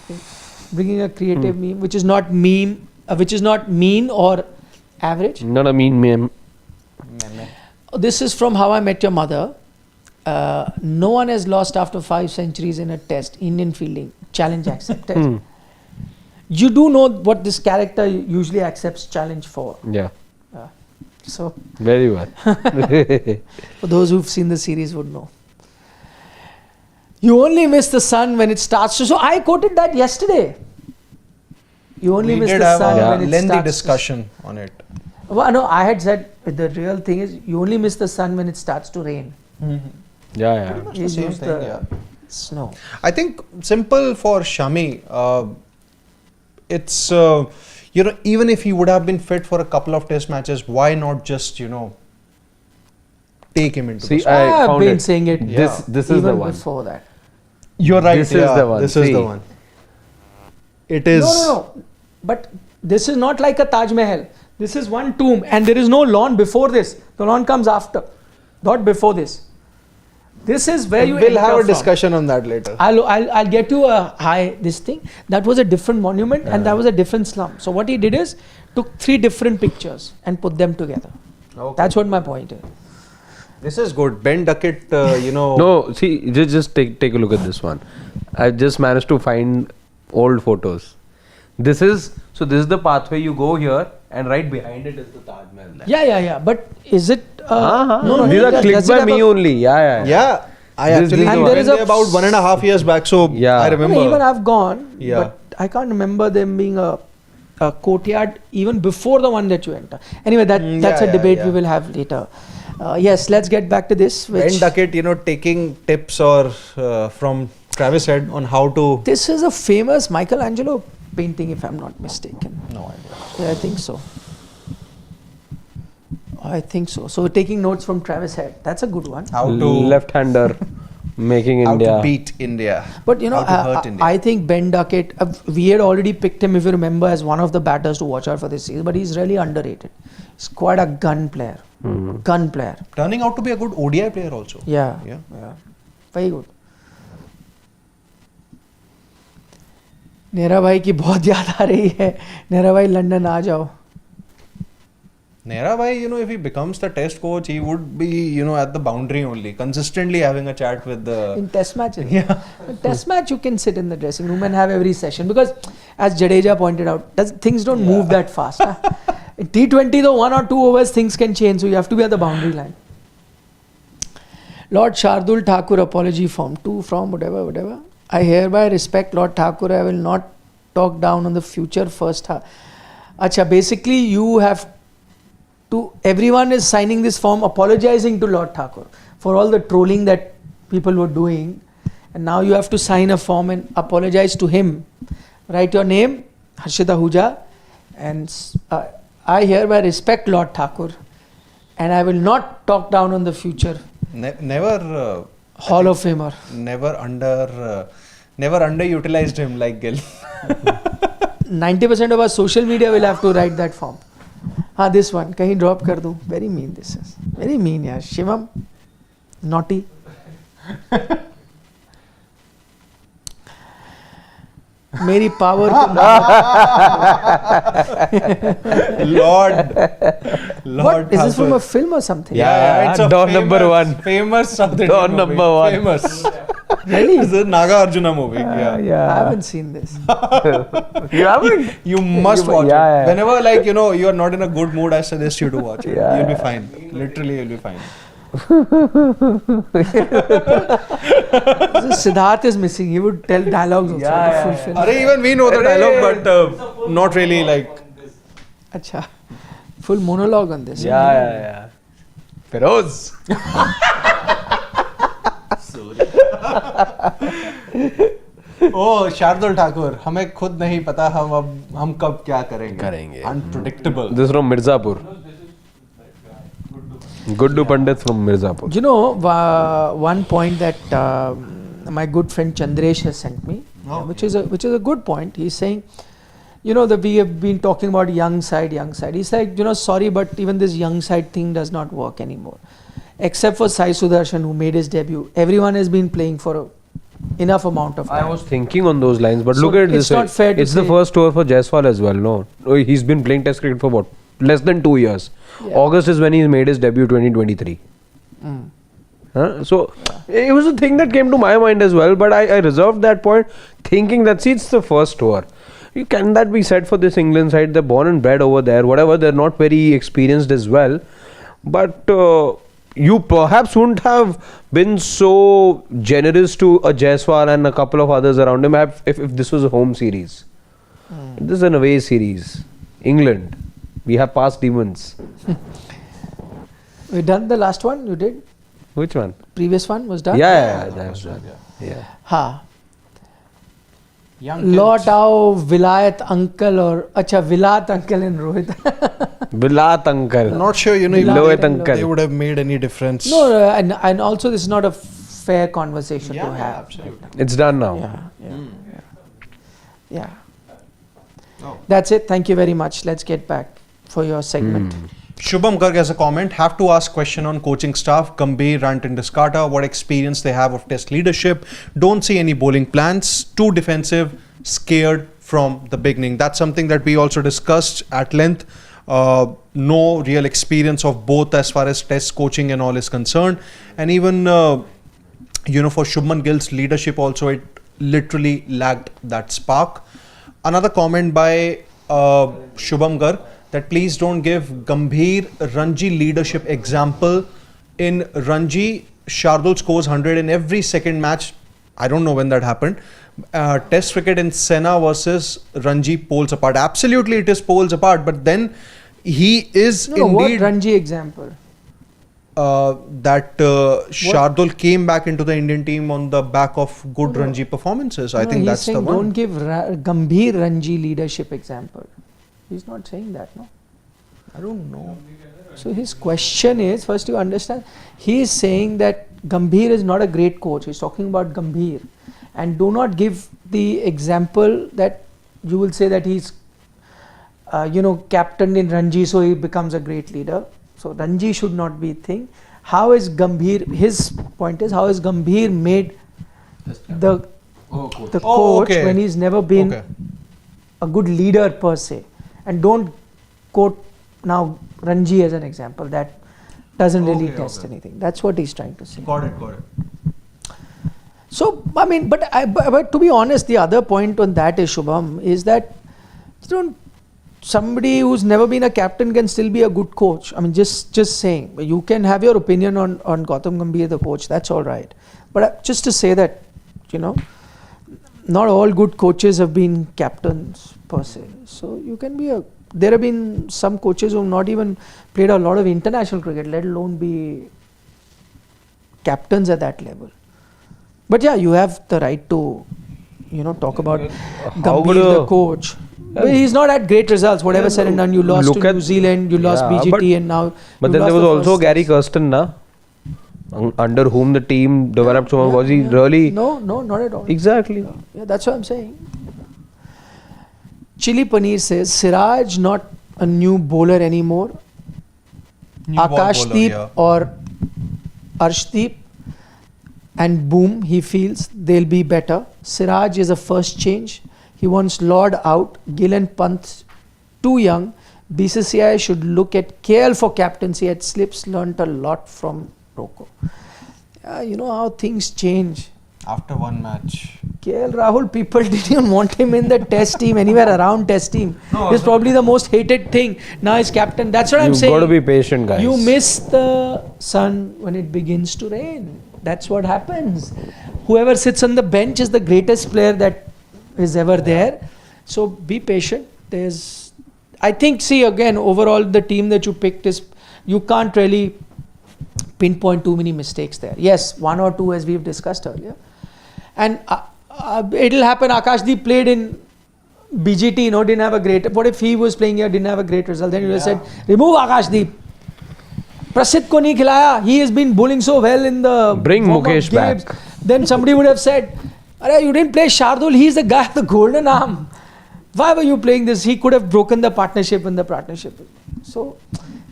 bringing a creative meme, which is not mean or average.
Not a mean meme.
This is from How I Met Your Mother. No one has lost after 5 centuries in a test. Indian fielding. Challenge accepted. You do know what this character usually accepts challenge for.
Yeah,
So,
very well.
for those who've seen the series would know. You only miss the sun when it starts to. So I quoted that yesterday. You only
We
miss
did
the
have
sun
a
when it
lengthy
starts.
discussion on it.
Well, no, I had said the real thing is you only miss the sun when it starts to rain.
Yeah.
You
the same
use
thing,
the
yeah.
snow.
I think simple for Shami. It's even if he would have been fit for a couple of test matches, why not just take him into
See,
the squad?
I
I've
found
been
it.
saying it.
This is
even
the one.
before that.
You're right.
This is the one.
This is
See.
the one. It is.
No. But this is not like a Taj Mahal. This is one tomb, and there is no lawn before this. The lawn comes after, not before this. This is where you.
We'll
enter
have a
from.
discussion on that later.
I'll get you a high this thing. That was a different monument and that was a different slum. So what he did is took 3 different pictures and put them together.
Okay.
That's what my point is.
This is good. Ben Duckett,
No, see, just take a look at this one. I just managed to find old photos. This is the pathway you go here, and right behind it is the Taj Mahal.
Yeah. But is it? No,
These are
does
clicked
it
by
have
me
a-
only. Yeah.
Yeah. I
This-
actually
this
And
went
there is a-
there about 1.5 years back, so
Yeah.
I
No,
remember.
even I've gone.
Yeah.
But I can't remember them being a courtyard even before the one that you enter. Anyway, that's a debate we will have later. Yes, let's get back to this.
Ben Duckett, taking tips or from Travis Head on how to.
This is a famous Michelangelo painting, if I'm not mistaken.
No idea.
Yeah, I think so. So taking notes from Travis Head. That's a good one.
How to
Left-hander making
how
India.
to beat India.
But
how to hurt India.
I think Ben Duckett, we had already picked him, if you remember, as one of the batters to watch out for this season. But he's really underrated. He's quite a gun player. Gun player.
Turning out to be a good ODI player also.
Yeah.
Yeah.
Very good. Nehra भाई की बहुत याद आ रही है. नेहरा भाई London आ जाओ.
Nehra bhai, if he becomes the test coach, he would be, at the boundary only, consistently having a chat with the.
In test matches.
Yeah.
In test match, you can sit in the dressing room and have every session because, as Jadeja pointed out, things don't move that fast. In T20, though, 1 or 2 overs, things can change, so you have to be at the boundary line. Lord Shardul Thakur apology form 2 from whatever. I hereby respect Lord Thakur. I will not talk down on the future first half. Acha, basically you have to, everyone is signing this form apologizing to Lord Thakur for all the trolling that people were doing, and now you have to sign a form and apologize to him. Write your name, Harshita Ahuja, and I hereby respect Lord Thakur and I will not talk down on the future.
Never.
Hall of Famer.
Never underutilized him like Gill.
90% of our social media will have to write that form. This one, kahin drop kar do. Very mean this is. Very mean, yeah. Shivam, naughty. मेरी power
Lord
What? Is this from
Thakur.
a film or something?
Yeah, it's a
Don number 1.
famous South Indian
Don
movie.
number 1.
Famous.
Really?
It's a Naga Arjuna movie.
I
Yeah.
haven't seen this.
You haven't?
You must
You-
watch
yeah,
it.
yeah.
Whenever you are not in a good mood, I suggest you to watch it.
Yeah,
You'll be
yeah.
fine. Literally, you'll be fine.
Siddharth is missing. He would tell dialogues also
Yeah,
to
yeah,
fulfill.
Even we know the dialogue, but not really
Acha. Full monologue on this.
Yeah. Feroz.
Oh, Shardul Thakur. हमें खुद नहीं पता हम कब क्या करेंगे. Unpredictable.
This is from Mirzapur. Guddu Pandit from Mirzapur.
You know, one point that my good friend Chandresh has sent me, which is a good point. He's saying, that we have been talking about young side. He's like, sorry, but even this young side thing does not work anymore. Except for Sai Sudarshan, who made his debut. Everyone has been playing for enough amount of time.
I was thinking on those lines, but
So
look at
it's
this.
not fair to
It's the
say-
first tour for Jaiswal as well. No, he's been playing Test cricket for what? Less than 2 years.
Yeah.
August is when he made his debut, 2023. So it was a thing that came to my mind as well, but I reserved that point, thinking that it's the first tour. Can that be said for this England side? They're born and bred over there. Whatever, they're not very experienced as well, but. You perhaps wouldn't have been so generous to a Jaiswal and a couple of others around him if this was a home series. This is an away series. England. We have past demons.
We done the last one? You did?
Which one?
Previous one was done?
Yeah, that was done. Yeah.
Ha.
Young
Lord आओ विलायत uncle और अच्छा विलायत uncle and Rohit.
Bilat uncle.
Not sure,
Lohit
they
uncle.
would have made any difference.
No, and also this is not a fair conversation to have.
Absolutely.
It's done now.
Yeah.
Oh.
That's it. Thank you very much. Let's get back for your segment.
Shubham Garg has a comment. Have to ask question on coaching staff. Gambhir, Rant and Descartes. What experience they have of test leadership. Don't see any bowling plans. Too defensive. Scared from the beginning. That's something that we also discussed at length. No real experience of both as far as test coaching and all is concerned. And even, for Shubman Gill's leadership also, it literally lacked that spark. Another comment by Shubham Garg, that please don't give Gambhir Ranji leadership example. In Ranji, Shardul scores 100 in every second match. I don't know when that happened. Test cricket in Sena versus Ranji poles apart. Absolutely, it is poles apart. But then he is
No, what
indeed
Ranji example?
that Shardul came back into the Indian team on the back of good Ranji performances. I think
he's
that's the
saying
one.
don't give Gambhir Ranji leadership example. He's not saying that, no?
I don't know.
So his question is, first you understand, he is saying that Gambhir is not a great coach. He's talking about Gambhir. And do not give the example that you will say that he's, captained in Ranji, so he becomes a great leader. So Ranji should not be a thing. How is Gambhir, his point is, how is Gambhir made the coach when he's never been a good leader per se? And don't quote now Ranji as an example. That doesn't really test anything. That's what he's trying to say.
Got it.
So, I mean, but to be honest, the other point on that is, Shubham, is that somebody who's never been a captain can still be a good coach. I mean, just saying, you can have your opinion on Gautam Gambhir, the coach, that's all right. But just to say that, not all good coaches have been captains per se. So you can be there have been some coaches who have not even played a lot of international cricket, let alone be captains at that level. But yeah, you have the right to, talk about Gambhir, the coach. But he's not had great results. Whatever said and done, you lost to New Zealand, you lost BGT, and now.
But then there was also Gary Kirsten, under whom the team developed so much. Was he really?
No, not at all.
Exactly.
Yeah, that's what I'm saying. Chili Paneer says Siraj not a new bowler anymore. Akashdeep or Arshdeep, and boom, he feels they'll be better. Siraj is a first change. He wants Lord out. Gill and Pant too young. BCCI should look at KL for captaincy. At Slips learnt a lot from Rocco. You know how things change.
After one match.
KL Rahul, people didn't even want him in the test team, anywhere around test team. It's probably the most hated thing. Now he's captain. That's what I'm saying.
You've got to be patient, guys.
You miss the sun when it begins to rain. That's what happens. Whoever sits on the bench is the greatest player that is ever there. So be patient. I think, see, again, overall the team that you picked is, you can't really pinpoint too many mistakes there. Yes, one or two as we've discussed earlier. And it'll happen. Akashdeep played in BGT, didn't have a great. What if he was playing here, didn't have a great result? Then you would have said, remove Akashdeep. Prasidh ko nahi khilaya. He has been bowling so well in the
Bring Mukesh
games.
back.
Then somebody would have said, Arey, you didn't play Shardul. He's the guy with the golden arm. Why were you playing this? He could have broken the partnership when the partnership. So,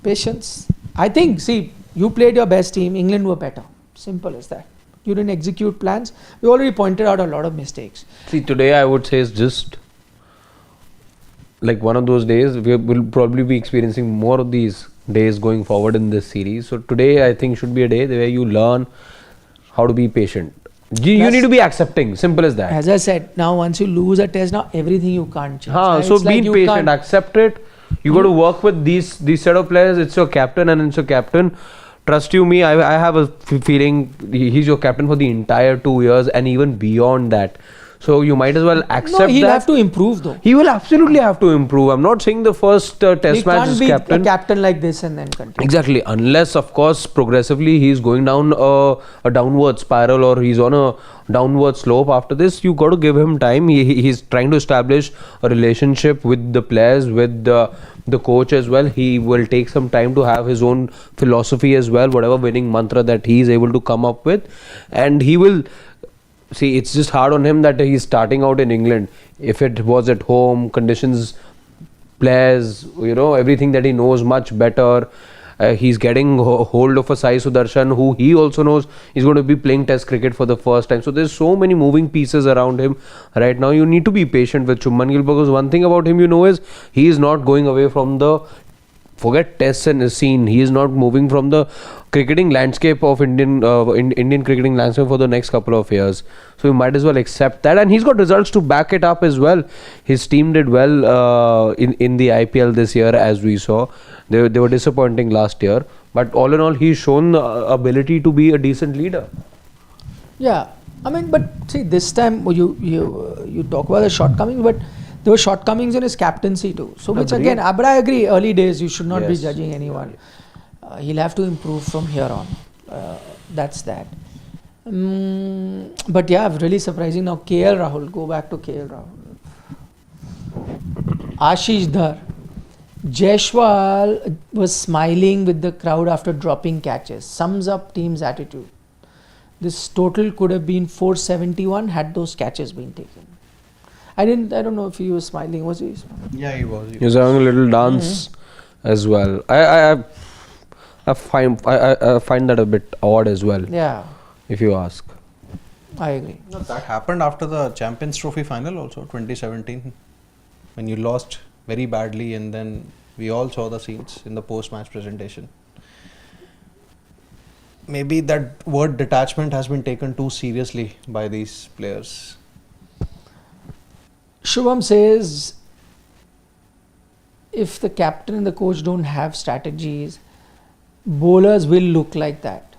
patience. I think, see, you played your best team. England were better. Simple as that. You didn't execute plans. We already pointed out a lot of mistakes.
See, today I would say is just like one of those days. We will probably be experiencing more of these days going forward in this series. So today I think should be a day where you learn how to be patient. You need to be accepting. Simple as that.
As I said, now once you lose a test, now everything you can't change.
So
It's like
be
you
patient, accept it. You got to work with these set of players. It's your captain and it's your captain. Trust you me, I have a feeling he's your captain for the entire 2 years and even beyond that. So you might as well accept that.
He'll have to improve though.
He will absolutely have to improve. I'm not saying the first test
He
match is
can't be
captain.
a captain like this and then continue.
Exactly, unless of course progressively he's going down a downward spiral or he's on a downward slope. After this, you got to give him time. He's trying to establish a relationship with the players, with the coach as well. He will take some time to have his own philosophy as well, whatever winning mantra that he is able to come up with, and he will. See, it's just hard on him that he's starting out in England. If it was at home, conditions, players, everything that he knows much better. He's getting hold of a Sai Sudarshan who he also knows is going to be playing test cricket for the first time. So there's so many moving pieces around him right now. You need to be patient with Shubman Gill, because one thing about him is he is not going away from the forget tests and scene. He is not moving from the cricketing landscape of Indian cricketing landscape for the next couple of years. So you might as well accept that, and he's got results to back it up as well. His team did well in the IPL this year, as we saw. They were disappointing last year, but all in all, he's shown the ability to be a decent leader.
Yeah, I mean, but see, this time you talk about the shortcomings, but there were shortcomings in his captaincy too. So which again, but I agree, early days you should not be judging anyone. He'll have to improve from here on. That's that. But yeah, really surprising. Now KL Rahul, go back to KL Rahul. Ashish Dhar. Jaiswal was smiling with the crowd after dropping catches. Sums up team's attitude. This total could have been 471 had those catches been taken. I don't know if he was smiling. Was he smiling?
Yeah, he was.
He was having a little dance as well. I find that a bit odd as well.
Yeah,
if you ask.
I agree.
No, that happened after the Champions Trophy final also, 2017, when you lost very badly, and then we all saw the scenes in the post-match presentation. Maybe that word detachment has been taken too seriously by these players.
Shubham says, if the captain and the coach don't have strategies, bowlers will look like that.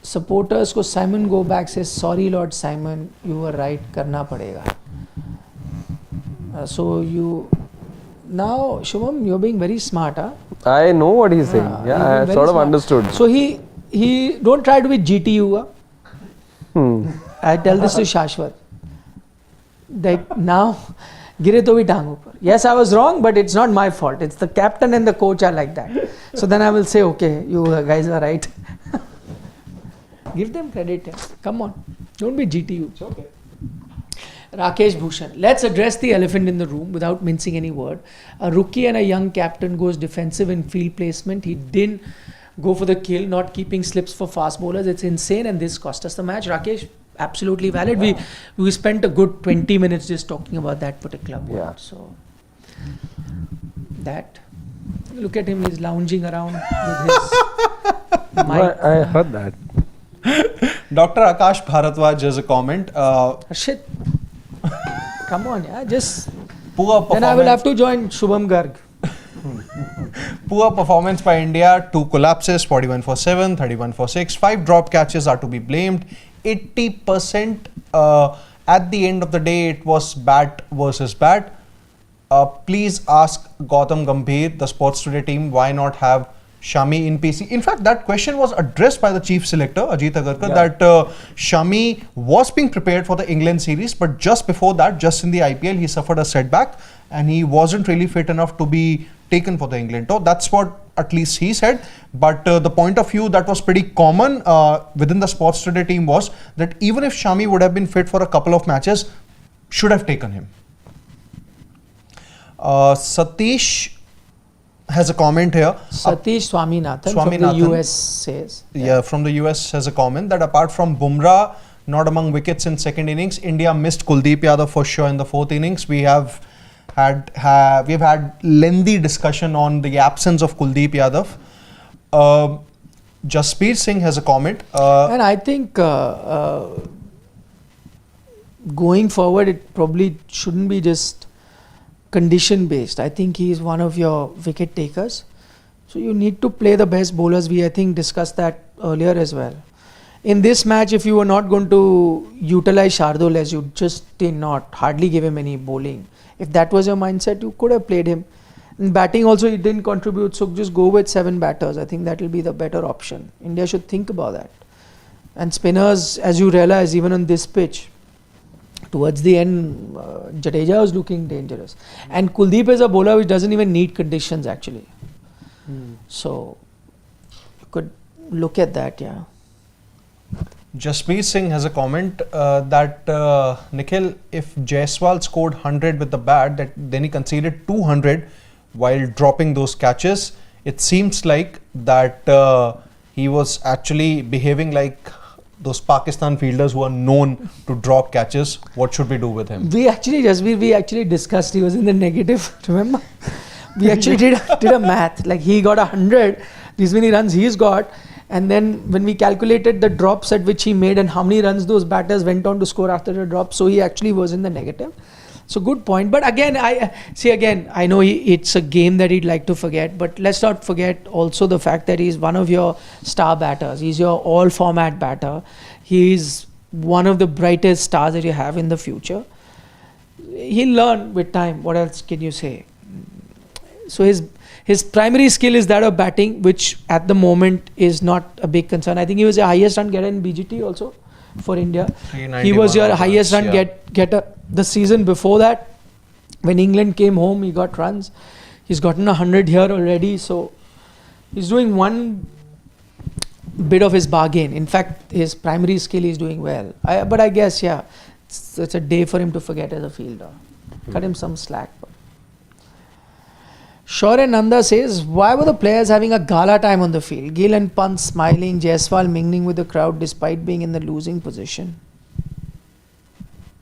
Supporters ko Simon go back says, sorry Lord Simon, you were right, karna padega. So you, now Shubham, you're being very smart, huh?
I know what he's saying. I sort of understood.
So he don't try to be GTU. I tell this to Shashwat. Like now, gire to bhi tang upar. Yes, I was wrong, but it's not my fault. It's the captain and the coach are like that. So then I will say, okay, you guys are right. Give them credit. Come on, don't be GTU. It's okay. Rakesh Bhushan. Let's address the elephant in the room without mincing any word. A rookie and a young captain goes defensive in field placement. He didn't go for the kill, not keeping slips for fast bowlers. It's insane, and this cost us the match. Rakesh, absolutely valid. We spent a good 20 minutes just talking about that particular word.
Yeah.
So that, look at him, he's lounging around with his mic.
I heard that.
Dr. Akash Bharadwaj has a comment.
Shit. Come on, yeah. Just
Poor performance.
then I will have to join Shubham Garg.
Poor performance by India. 2 collapses, 41 for 7, 31 for 6. 5 drop catches are to be blamed. 80% at the end of the day, it was bat versus bat. Please ask Gautam Gambhir, the Sports Today team, why not have Shami in PC? In fact, that question was addressed by the chief selector, Ajit Agarkar, that Shami was being prepared for the England series, but just before that, just in the IPL, he suffered a setback and he wasn't really fit enough to be taken for the England tour. That's what at least he said. But the point of view that was pretty common within the Sports Today team was that even if Shami would have been fit for a couple of matches, should have taken him. Satish has a comment here.
Satish Swaminathan from the US says.
Yeah, from the US has a comment that apart from Bumrah, not among wickets in second innings, India missed Kuldeep Yadav for sure in the fourth innings. We have had lengthy discussion on the absence of Kuldeep Yadav. Jasprit Singh has a comment.
And I think going forward, it probably shouldn't be just condition based. I think he is one of your wicket takers. So you need to play the best bowlers. We, I think, discussed that earlier as well. In this match, if you were not going to utilize Shardul'S, you just did not hardly give him any bowling. If that was your mindset, you could have played him. In batting also, he didn't contribute. So just go with 7 batters. I think that will be the better option. India should think about that. And spinners, as you realize, even on this pitch, towards the end, Jadeja was looking dangerous. And Kuldeep is a bowler which doesn't even need conditions actually. So, you could look at that, yeah.
Jasprit Singh has a comment that Nikhil, if Jaiswal scored 100 with the bat, then he conceded 200 while dropping those catches. It seems like that he was actually behaving like those Pakistan fielders who are known to drop catches. What should we do with him?
We actually discussed. He was in the negative. Remember, we actually did a math. Like he got 100. These many runs he's got, and then when we calculated the drops at which he made and how many runs those batters went on to score after the drop, so he actually was in the negative. So good point. But again, I know it's a game that he'd like to forget, but let's not forget also the fact that he's one of your star batters. He's your all-format batter. He's one of the brightest stars that you have in the future. He'll learn with time. What else can you say? So his primary skill is that of batting, which at the moment is not a big concern. I think he was the highest run getter in BGT also for India. He was your highest run getter. The season before that, when England came home, he got runs. He's gotten 100 here already. So he's doing one bit of his bargain. In fact, his primary skill is doing well. But I guess, yeah, it's a day for him to forget as a fielder. Cut him some slack. Shaurya Nanda says, why were the players having a gala time on the field? Gill and Pant smiling, Jaiswal mingling with the crowd despite being in the losing position.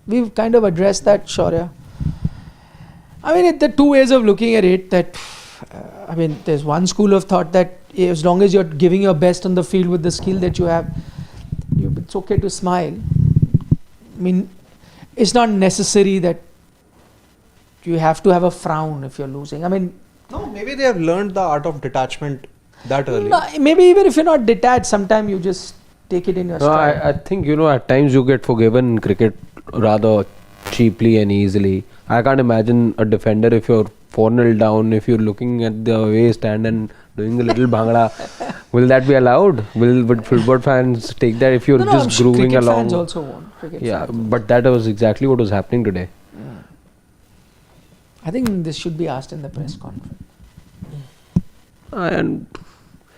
We've kind of addressed that, Shaurya. I mean, there are two ways of looking at it. There's one school of thought that as long as you're giving your best on the field with the skill that you have, it's okay to smile. I mean, it's not necessary that you have to have a frown if you're losing. I mean,
no, maybe they have learned the art of detachment that early.
No, maybe even if you're not detached, sometimes you just take it in your stride.
I think, at times you get forgiven in cricket rather cheaply and easily. I can't imagine a defender if you're 4-0 down, if you're looking at the away stand and doing a little bhangra. Will that be allowed? Would football fans take that if you're just grooving
cricket
along?
Fans also won't.
But that was exactly what was happening today.
I think this should be asked in the press conference.
And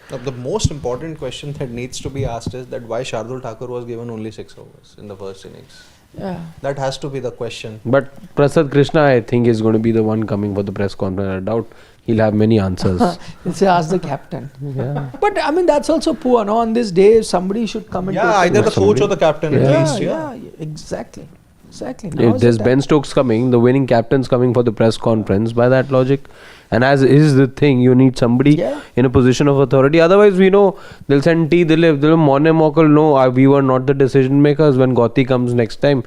the most important question that needs to be asked is that why Shardul Thakur was given only 6 overs in the first innings.
Yeah.
That has to be the question.
But Prasad Krishna, I think, is going to be the one coming for the press conference. I doubt he'll have many answers.
He'll say, ask the captain.
Yeah.
But I mean, that's also poor. No? On this day, somebody should come and
either the coach or the captain at least.
Yeah, exactly. Exactly. Now
If
is
there's
the
Ben
time.
Stokes coming, the winning captain's coming for the press conference, by that logic. And as is the thing, you need somebody
Yeah.
in a position of authority. Otherwise, we know they'll send T, they'll monomocal, no, we were not the decision makers. When Gotti comes next time,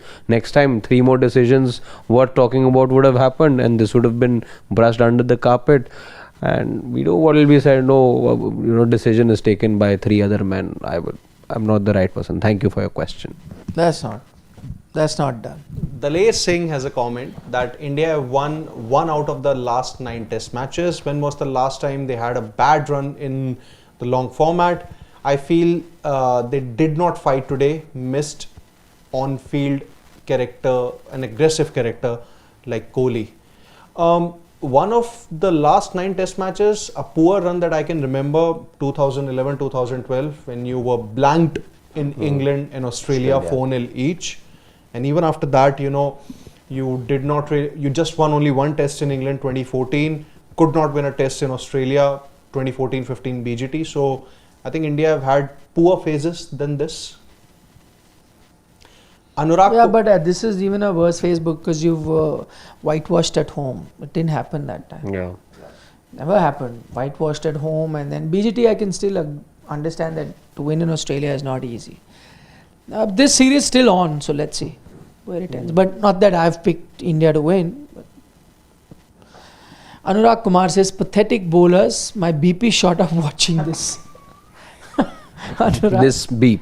3 more decisions worth talking about would have happened, and this would have been brushed under the carpet. And we know what will be said, no, decision is taken by 3 other men. I'm not the right person. Thank you for your question.
That's not done.
Dalay Singh has a comment that India have won 1 out of the last 9 test matches. When was the last time they had a bad run in the long format? I feel they did not fight today, missed on-field character, an aggressive character like Kohli. One of the last 9 test matches, a poor run that I can remember, 2011-2012, when you were blanked in England and Australia 4-0 each. And even after that, you did not, you just won only 1 test in England, 2014, could not win a test in Australia, 2014-15 BGT. So I think India have had poor phases than this. Anurag.
Yeah, but this is even a worse phase because you've whitewashed at home. It didn't happen that time.
Yeah.
Never happened. Whitewashed at home, and then BGT, I can still understand that to win in Australia is not easy. This series is still on, so let's see where it ends. But not that I've picked India to win. But Anurag Kumar says, pathetic bowlers. My BP shot up watching this. Anurag.
This beep.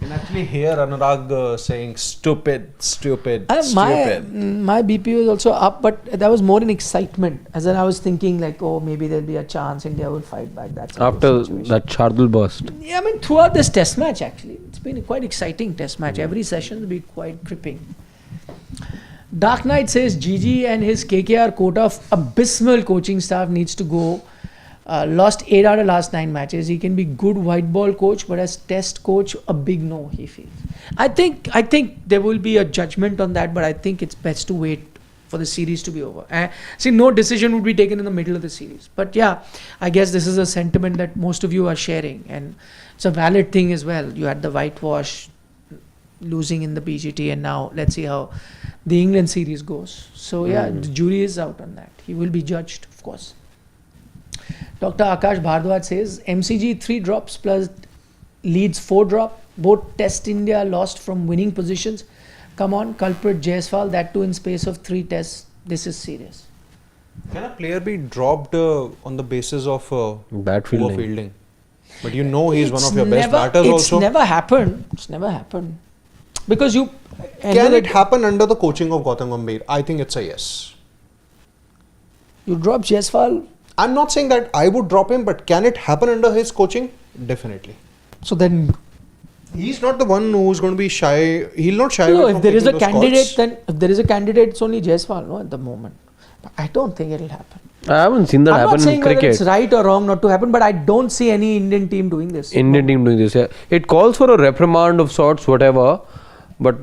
You can actually hear Anurag saying stupid.
My BP was also up, but that was more in excitement. As in I was thinking like, oh, maybe there'll be a chance India will fight back. That's
After
the situation.
that Shardul burst.
Yeah, I mean, throughout this test match, actually, it's been a quite exciting test match. Every session will be quite gripping. Dark Knight says Gigi and his KKR quota of abysmal coaching staff needs to go. Lost 8 out of last 9 matches. He can be good white ball coach, but as test coach, a big no, he feels. I think there will be a judgment on that, but I think it's best to wait for the series to be over. See, no decision would be taken in the middle of the series. But yeah, I guess this is a sentiment that most of you are sharing, and it's a valid thing as well. You had the whitewash, losing in the BGT, and now let's see how the England series goes. So yeah, the jury is out on that. He will be judged, of course. Dr. Akash Bhardwaj says MCG 3 drops plus Leeds 4 drop. Both Test India lost from winning positions. Come on, culprit Jaiswal, that too in space of 3 tests. This is serious.
Can a player be dropped on the basis of
Bad
poor
fielding.
fielding? But you know he's one
It's
of your best
never-
batters
It's
also.
never happened. It's never happened. Because you...
Can it happen under the coaching of Gautam Gambhir? I think it's a yes.
You drop Jaiswal,
I'm not saying that I would drop him, but can it happen under his coaching? Definitely.
so then...
He's not the one who's going to be shy. He'll not shy
No,
away
if
from
there is a
taking those
candidate,
calls.
then... If there is a candidate, it's only Jaiswal, no, at the moment. But I don't think it'll happen.
I haven't seen that
I'm
happen
not saying
in
whether
cricket.
it's right or wrong not to happen, but I don't see any Indian team doing this.
Indian team doing this. Yeah. It calls for a reprimand of sorts, whatever. But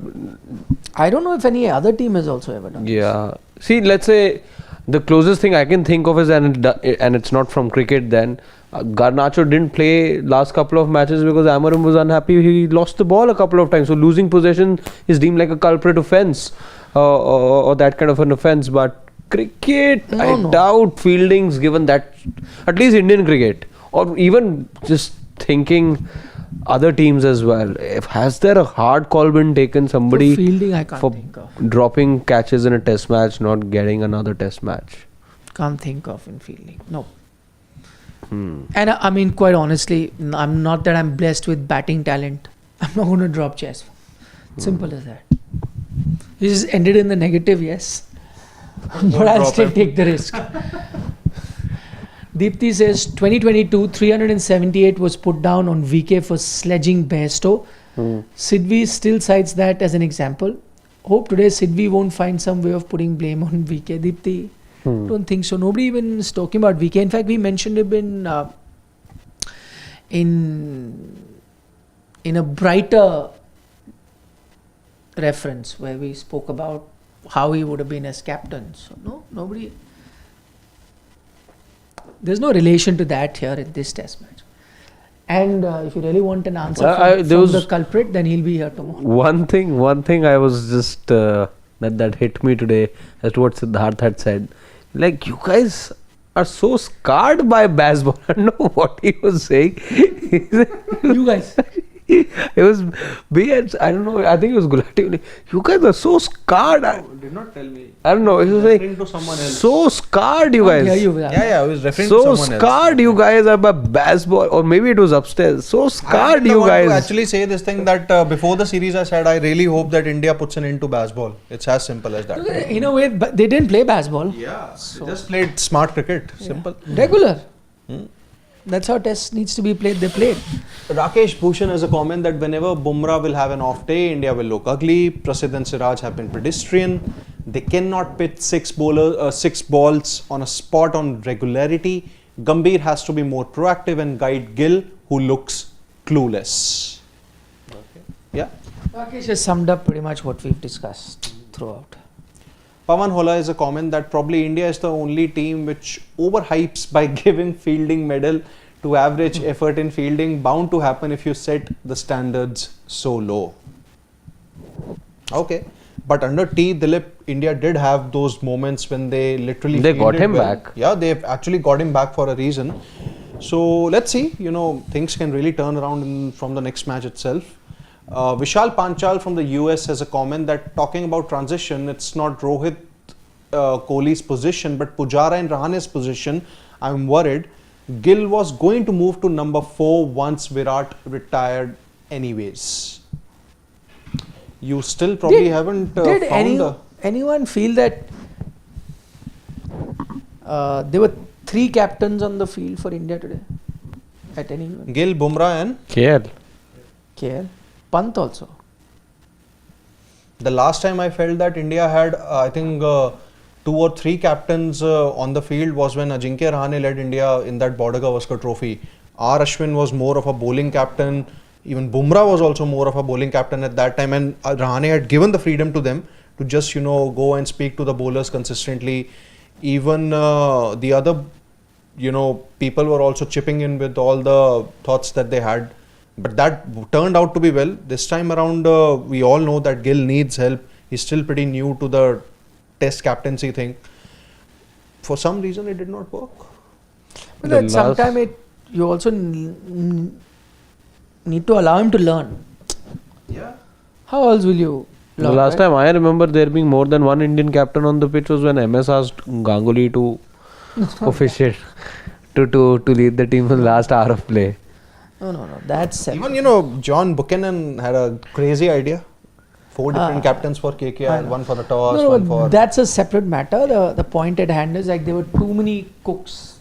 I don't know if any other team has also ever done
yeah. See, let's say the closest thing I can think of is, and it's not from cricket then, Garnacho didn't play last couple of matches because Amarim was unhappy. He lost the ball a couple of times. So losing possession is deemed like a culprit offence or that kind of an offence. But cricket, I doubt fielding's given that, at least Indian cricket, or even just thinking other teams as well. Has there a hard call been taken, somebody
For fielding, I can't
for
think of.
dropping catches in a test match, not getting another test match?
Can't think of in fielding. No. And I mean, quite honestly, I'm not that I'm blessed with batting talent. I'm not going to drop Jaiswal. Simple as that. He just ended in the negative, yes. But I'll
drop
still
him.
take the risk. Deepthi says 2022 378 was put down on VK for sledging Bairstow. Sidvi still cites that as an example. Hope today Sidvi won't find some way of putting blame on VK. Deepthi, don't think so. Nobody even is talking about VK. In fact, we mentioned him in a brighter reference where we spoke about how he would have been as captain. So no, nobody. There's no relation to that here in this test match. And if you really want an answer
there
from
was-
the culprit, then he'll be here tomorrow.
One thing I was just that hit me today as to what Siddharth had said. Like, you guys are so scarred by baseball. I don't know what he was saying. He said-
You guys.
It was I don't know. I think it was Gulati. You guys are so scarred.
Did not tell me.
I don't know. He was
Referring
like
to someone else.
so scarred, you
Can't
guys.
hear you.
Yeah, I was referring
So
to someone
scarred, you guys are by baseball, or maybe it was upstairs. So scarred, you
I
guys.
want to actually say this thing that before the series I said I really hope that India puts an end to baseball. It's as simple as that.
In a way, but they didn't play baseball.
Yeah, they just played smart cricket. Simple.
Regular. That's how test needs to be played. They played.
Rakesh Bhushan has a comment that whenever Bumrah will have an off day, India will look ugly. Prasidh and Siraj have been pedestrian. They cannot pitch six balls on a spot on regularity. Gambhir has to be more proactive and guide Gill, who looks clueless. Okay. Yeah.
Rakesh has summed up pretty much what we've discussed throughout.
Pawan Hola is a comment that probably India is the only team which overhypes by giving fielding medal to average effort in fielding. Bound to happen if you set the standards so low. Okay. But under T. Dilip, India did have those moments when they literally
They got
fielded
him
well.
back.
Yeah, they've actually got him back for a reason. So let's see, things can really turn around from the next match itself. Vishal Panchal from the US has a comment that talking about transition, it's not Rohit Kohli's position, but Pujara and Rahane's position. I'm worried. Gill was going to move to number 4 once Virat retired anyways. You still probably haven't found
anyone feel that there were 3 captains on the field for India today? At any event?
Gill, Bumrah and
KL.
KL. Pant also.
the last time I felt that India had, I think, 2 or 3 captains on the field was when Ajinkya Rahane led India in that Border Gavaskar trophy. R. Ashwin was more of a bowling captain. Even Bumrah was also more of a bowling captain at that time, and Rahane had given the freedom to them to just, go and speak to the bowlers consistently. Even the other, people were also chipping in with all the thoughts that they had. But that turned out to be well. This time around, we all know that Gill needs help. He's still pretty new to the test captaincy thing. For some reason, it did not work.
But at some time, you also need to allow him to learn.
Yeah.
How else will you
The
learn?
last time I remember there being more than one Indian captain on the pitch was when MS asked Ganguly to officiate to lead the team for the last hour of play.
No. That's separate.
Even, John Buchanan had a crazy idea. 4 different captains for KKR, one for the toss,
No,
one for...
that's a separate matter. The point at hand is like there were too many cooks.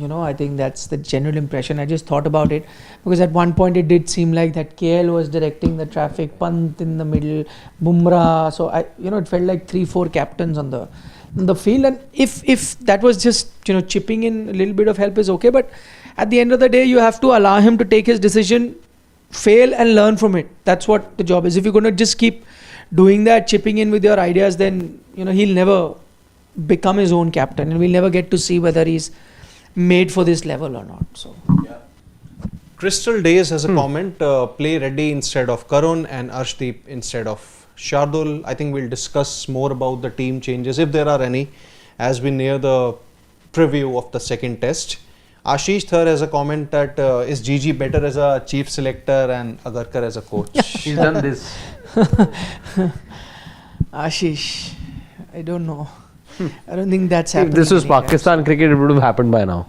I think that's the general impression. I just thought about it because at one point it did seem like that KL was directing the traffic, Pant in the middle, Bumrah. So it felt like 3-4 captains on the field. And if that was just chipping in a little bit of help is okay. But at the end of the day, you have to allow him to take his decision, fail and learn from it. That's what the job is. If you're going to just keep doing that, chipping in with your ideas, then he'll never become his own captain, and we'll never get to see whether he's made for this level or not. So
Crystal Days has a comment, play Reddy instead of Karun and Arshdeep instead of Shardul. I think we'll discuss more about the team changes, if there are any, as we near the preview of the second test. Ashish Thar has a comment that is GG better as a chief selector and Agarkar as a coach?
He's done this.
Ashish, I don't know. I don't think that's
If
happening.
this was
anywhere.
Pakistan cricket, it would have happened by now.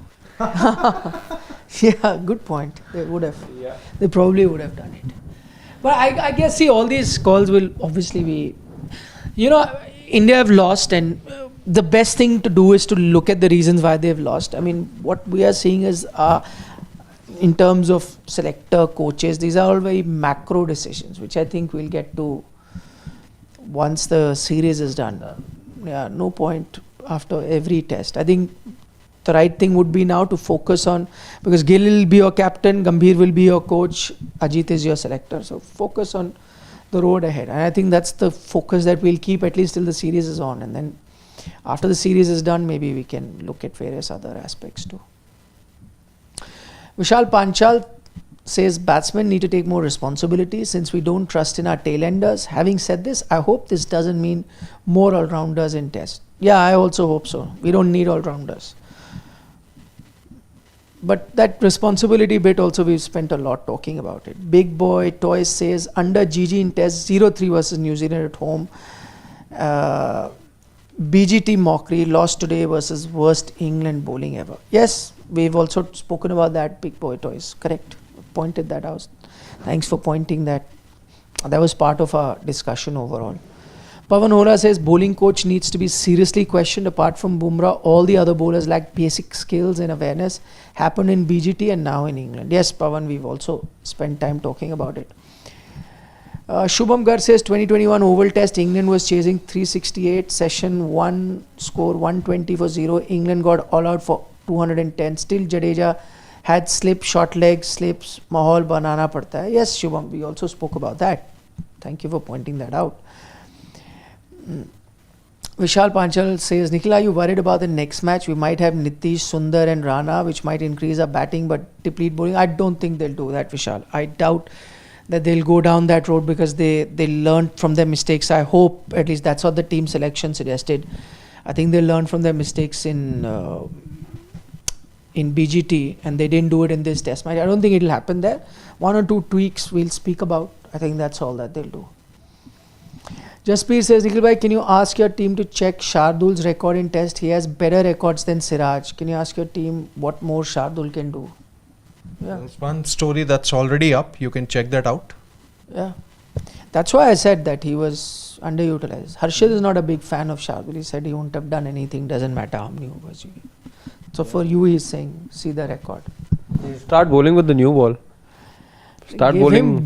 Yeah, good point. They would have. Yeah. They probably would have done it. But I guess, see, all these calls will obviously be... India have lost, and the best thing to do is to look at the reasons why they've lost. I mean, what we are seeing is, in terms of selector, coaches, these are all very macro decisions, which I think we'll get to once the series is done. Yeah, no point after every test. I think the right thing would be now to focus on, because Gill will be your captain, Gambhir will be your coach, Ajit is your selector. So focus on the road ahead. And I think that's the focus that we'll keep at least till the series is on. And then after the series is done, maybe we can look at various other aspects too. Vishal Panchal, says batsmen need to take more responsibility since we don't trust in our tailenders. Having said this, I hope this doesn't mean more all-rounders in test. Yeah, I also hope so. We don't need all-rounders. But that responsibility bit also, we've spent a lot talking about it. Big Boy Toys says under GG in test 0-3 versus New Zealand at home. BGT mockery lost today versus worst England bowling ever. Yes, we've also spoken about that. Big Boy Toys, correct. Pointed that out. Thanks for pointing that. That was part of our discussion overall. Pavan Hora says bowling coach needs to be seriously questioned. Apart from Bumrah, all the other bowlers lack basic skills and awareness. Happened in BGT and now in England. Yes, Pavan, we've also spent time talking about it. Shubham Gill says 2021 Oval Test, England was chasing 368, session 1 score 120 for 0. England got all out for 210. Still Jadeja had slip, short legs, slips, mahal banana padta hai. Yes, Shubham, we also spoke about that. Thank you for pointing that out. Vishal Panchal says, Nikhil, are you worried about the next match? We might have Nitish, Sundar and Rana, which might increase our batting but deplete bowling. I don't think they'll do that, Vishal. I doubt that they'll go down that road because they learned from their mistakes. I hope, at least that's what the team selection suggested. I think they learned from their mistakes in BGT and they didn't do it in this test match. I don't think it'll happen there. 1 or 2 tweaks we'll speak about. I think that's all that they'll do. Jaspir says, Nikhil bhai, can you ask your team to check Shardul's record in test? He has better records than Siraj. Can you ask your team what more Shardul can do? Yeah.
There's one story that's already up. You can check that out.
Yeah. That's why I said that he was underutilized. Harshad is not a big fan of Shardul. He said he wouldn't have done anything. Doesn't matter how many overs you give. So for you, he's saying, see the record.
Start bowling with the new ball.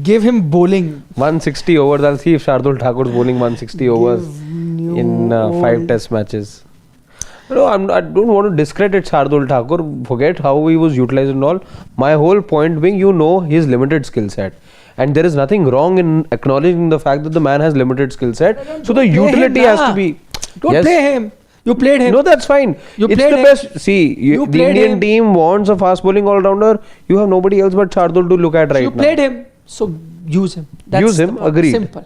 Give him bowling.
160 overs. I'll see if Shardul Thakur is bowling 160 overs in 5 test matches. No, I don't want to discredit Shardul Thakur. Forget how he was utilized and all. My whole point being, his limited skill set. And there is nothing wrong in acknowledging the fact that the man has limited skill set. So the utility has to be...
Don't play him. You played him.
No, that's fine. It's the best. See, the Indian team wants a fast bowling all-rounder. You have nobody else but Shardul to look at right now.
You played him, so use him.
Use him, agreed.
Simple.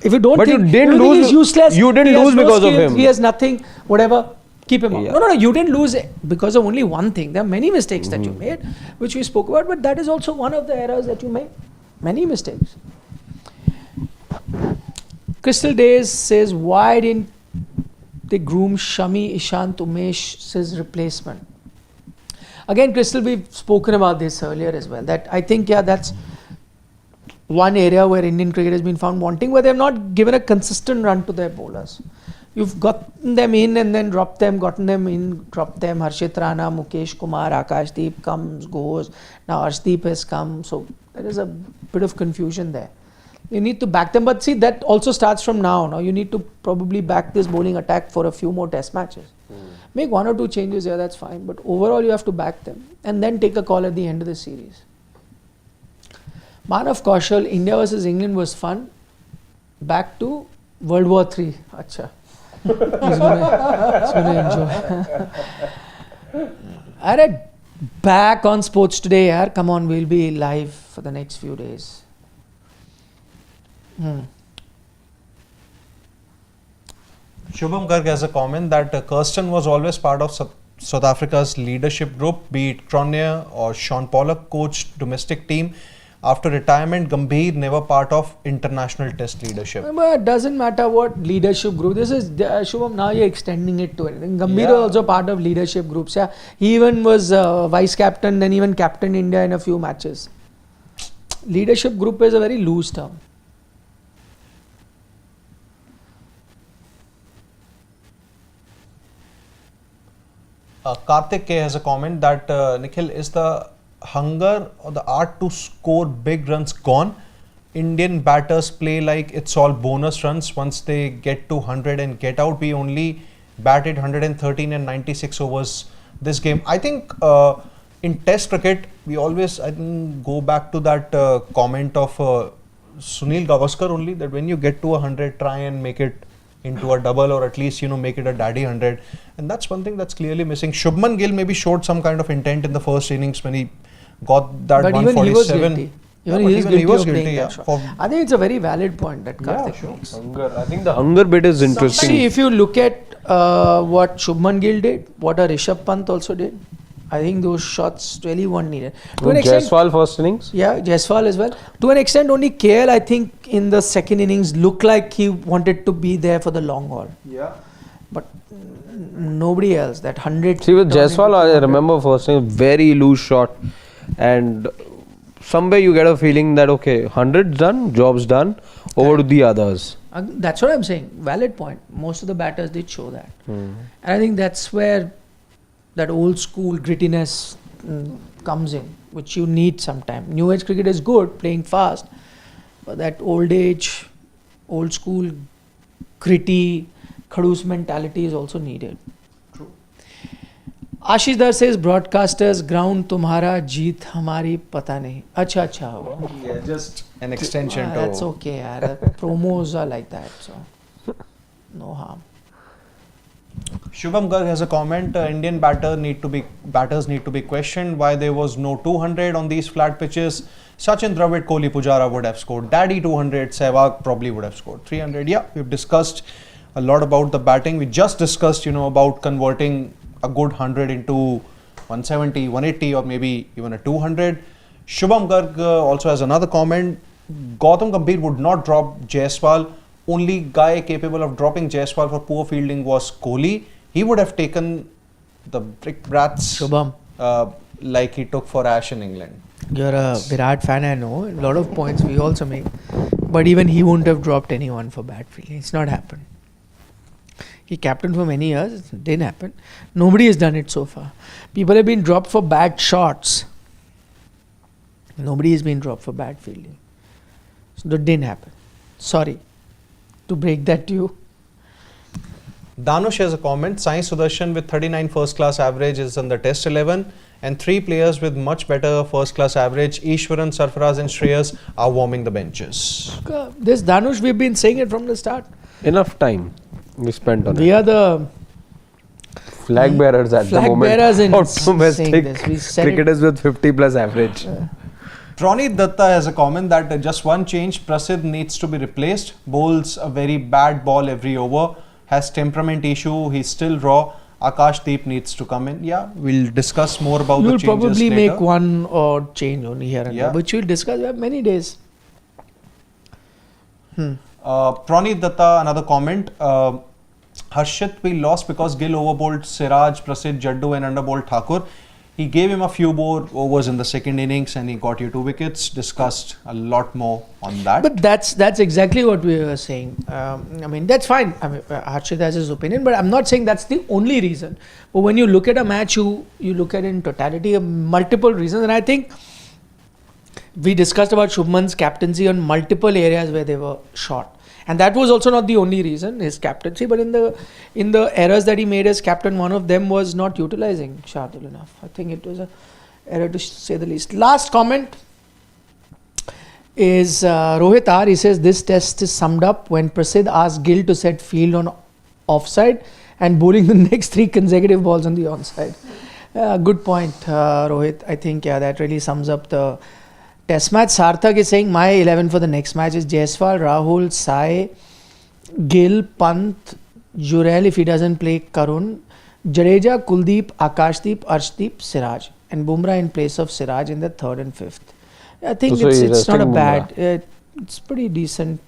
If you don't
but
think,
you didn't lose,
he's useless,
you didn't lose because of him.
He has nothing, whatever, keep him out. No, you didn't lose because of only one thing. There are many mistakes that you made, which we spoke about, but that is also one of the errors that you made. Many mistakes. Crystal Days says, why didn't they groom Shami, Ishant, Umesh's replacement? Again, Crystal, we've spoken about this earlier as well. That I think, that's one area where Indian cricket has been found wanting, where they have not given a consistent run to their bowlers. You've gotten them in and then dropped them, gotten them in, dropped them. Harshit Rana, Mukesh Kumar, Akashdeep comes, goes. Now Arshdeep has come. So there is a bit of confusion there. You need to back them. But see, that also starts from now. Now you need to probably back this bowling attack for a few more test matches. Make 1 or 2 changes here, that's fine. But overall, you have to back them. And then take a call at the end of the series. Manav Kaushal, India versus England was fun. Back to World War III. Acha. He's gonna enjoy. Alright, back on sports today, yaar. Come on, we'll be live for the next few days.
Shubham Garg has a comment that Kirsten was always part of South Africa's leadership group, be it Cronje or Sean Pollock coached domestic team. After retirement, Gambhir never part of international test leadership.
But it doesn't matter what leadership group. This is Shubham, now you're extending it to anything. Gambhir is also part of leadership groups. Yeah, he even was vice captain, then even captain India in a few matches. Leadership group is a very loose term.
Karthik K has a comment that Nikhil, is the hunger or the art to score big runs gone? Indian batters play like it's all bonus runs. Once they get to 100 and get out, we only batted 113 and 96 overs this game. I think in test cricket, we always go back to that comment of Sunil Gavaskar only, that when you get to 100, try and make it into a double, or at least make it a daddy 100, and that's one thing that's clearly missing. Shubman Gill maybe showed some kind of intent in the first innings when he got that
But
147.
even he was guilty.
Yeah,
Even
but
he is
even
guilty of playing that shot.
For-
I think it's a very valid point that Karthik
sure.
makes.
Hunger. I think the hunger bit is interesting.
See, if you look at what Shubman Gill did, what a Rishabh Pant also did, I think those shots really weren't needed. To an extent,
Jaiswal first innings.
yeah, Jaiswal as well. To an extent, only KL, I think, in the second innings looked like he wanted to be there for the long haul.
Yeah.
But nobody else. That 100.
See, with
turned into
Jaiswal, I
200.
remember first innings, very loose shot. And somewhere you get a feeling that, okay, 100's done, job's done, over to the others.
That's what I'm saying. Valid point. Most of the batters did show that. And I think that's where that old school grittiness comes in, which you need sometime. New age cricket is good, playing fast, but that old age, old school, gritty, khadus mentality is also needed.
True.
Ashish Dar says, broadcasters, ground tumhara, jeet hamari, pata nahi. Acha, acha.
Yeah, just an extension to.
That's okay, yaar. Promos are like that, so no harm.
Shubham Garg has a comment. Indian batters need to be questioned why there was no 200 on these flat pitches. Sachin, Dravid, Kohli, Pujara would have scored. Daddy 200. Sehwag probably would have scored 300. Yeah, we've discussed a lot about the batting. We just discussed, about converting a good 100 into 170, 180, or maybe even a 200. Shubham Garg also has another comment. Gautam Gambhir would not drop Jaiswal. Only guy capable of dropping Jaiswal for poor fielding was Kohli. He would have taken the brickbats
Shubham,
like he took for Ash in England.
you're a Virat fan, I know. A lot of points we also make. But even he wouldn't have dropped anyone for bad fielding. It's not happened. He captained for many years. It didn't happen. Nobody has done it so far. People have been dropped for bad shots. Nobody has been dropped for bad fielding. So that didn't happen. Sorry to break that to you.
Danush has a comment. Sai Sudarshan with 39 first class average is on the test 11, and 3 players with much better first class average, Ishwaran, Sarfaraz and Shreyas, are warming the benches.
This Danush, we've been saying it from the start.
Enough time we spent on
We
it.
are the
Flag bearers at the
flag
moment.
bearers in
of
saying
domestic
this. We said it.
cricketers with 50 plus average.
Pranit Datta has a comment that just one change, Prasidh needs to be replaced. Bowls a very bad ball every over. Has temperament issue. He's still raw. Akash Deep needs to come in. Yeah, we'll discuss more about the
You'll
changes
probably
later.
make one or change only here and
Yeah.
there, which we'll discuss. We have many days.
Pranit Datta, another comment. Harshit, we lost because Gill overbowled Siraj, Prasidh, Jaddu and underbowled Thakur. He gave him a few more overs in the second innings and he got you 2 wickets. Discussed a lot more on that.
But that's exactly what we were saying. I mean, that's fine. I mean, Harshit has his opinion, but I'm not saying that's the only reason. But when you look at a match, you look at it in totality of multiple reasons. And I think we discussed about Shubman's captaincy on multiple areas where they were short. And that was also not the only reason, his captaincy, but in the errors that he made as captain, one of them was not utilizing Shardul enough. I think it was an error to say the least. Last comment is Rohit R. He says this test is summed up when Prasidh asked Gill to set field on offside and bowling the next 3 consecutive balls on the onside. Good point, Rohit. I think that really sums up the test match. Sarthak is saying my 11 for the next match is Jaiswal, Rahul, Sai, Gill, Pant, Jurel if he doesn't play, Karun, Jadeja, Kuldeep, Akashdeep, Arshdeep, Siraj, and Bumrah in place of Siraj in the 3rd and 5th. I think
So
it's not a
resting
bad. It's pretty decent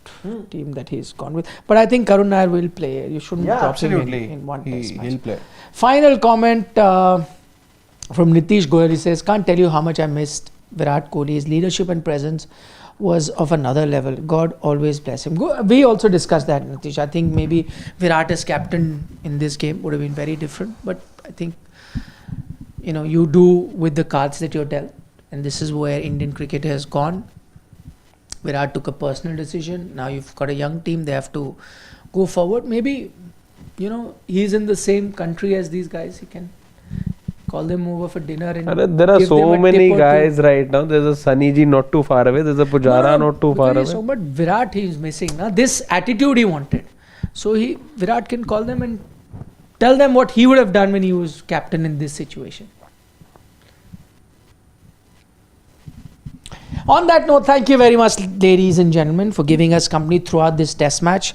team that he's gone with. But I think Karun Nair will play. You shouldn't drop him in one test match.
He'll play.
Final comment from Nitish Goyal. He says, can't tell you how much I missed Virat Kohli. His leadership and presence was of another level. God always bless him. We also discussed that, Nitish. I think maybe Virat as captain in this game would have been very different. But I think, you do with the cards that you're dealt. And this is where Indian cricket has gone. Virat took a personal decision. Now you've got a young team. They have to go forward. Maybe, he's in the same country as these guys. He can call them over for dinner. And
there are
give them
so
a
many
tip or
guys
two.
right now. There's a Sunny Ji not too far away. There's a Pujara not too far away.
So, but Virat he is missing. Now this attitude he wanted. So Virat can call them and tell them what he would have done when he was captain in this situation. On that note, thank you very much, ladies and gentlemen, for giving us company throughout this test match.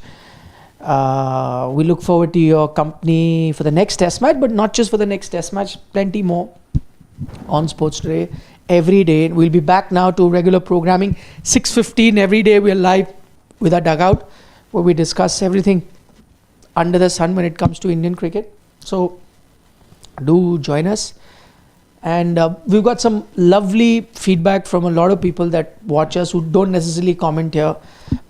We look forward to your company for the next test match, but not just for the next test match, plenty more on Sports Today every day. We'll be back now to regular programming, 6:15 every day. We're live with our dugout, where we discuss everything under the sun when it comes to Indian cricket. So do join us. And we've got some lovely feedback from a lot of people that watch us who don't necessarily comment here,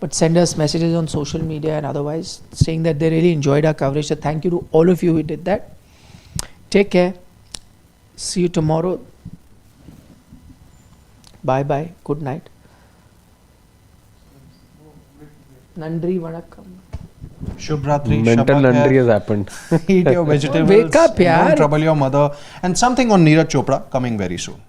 but send us messages on social media and otherwise, saying that they really enjoyed our coverage. So thank you to all of you who did that. Take care. See you tomorrow. Bye bye. Good night. Nandri Vanakkam.
Shubhratri,
Mental
Shabak hai.
nandri has happened.
Eat your vegetables.
Wake up, yaar.
Don't trouble your mother. And something on Neeraj Chopra coming very soon.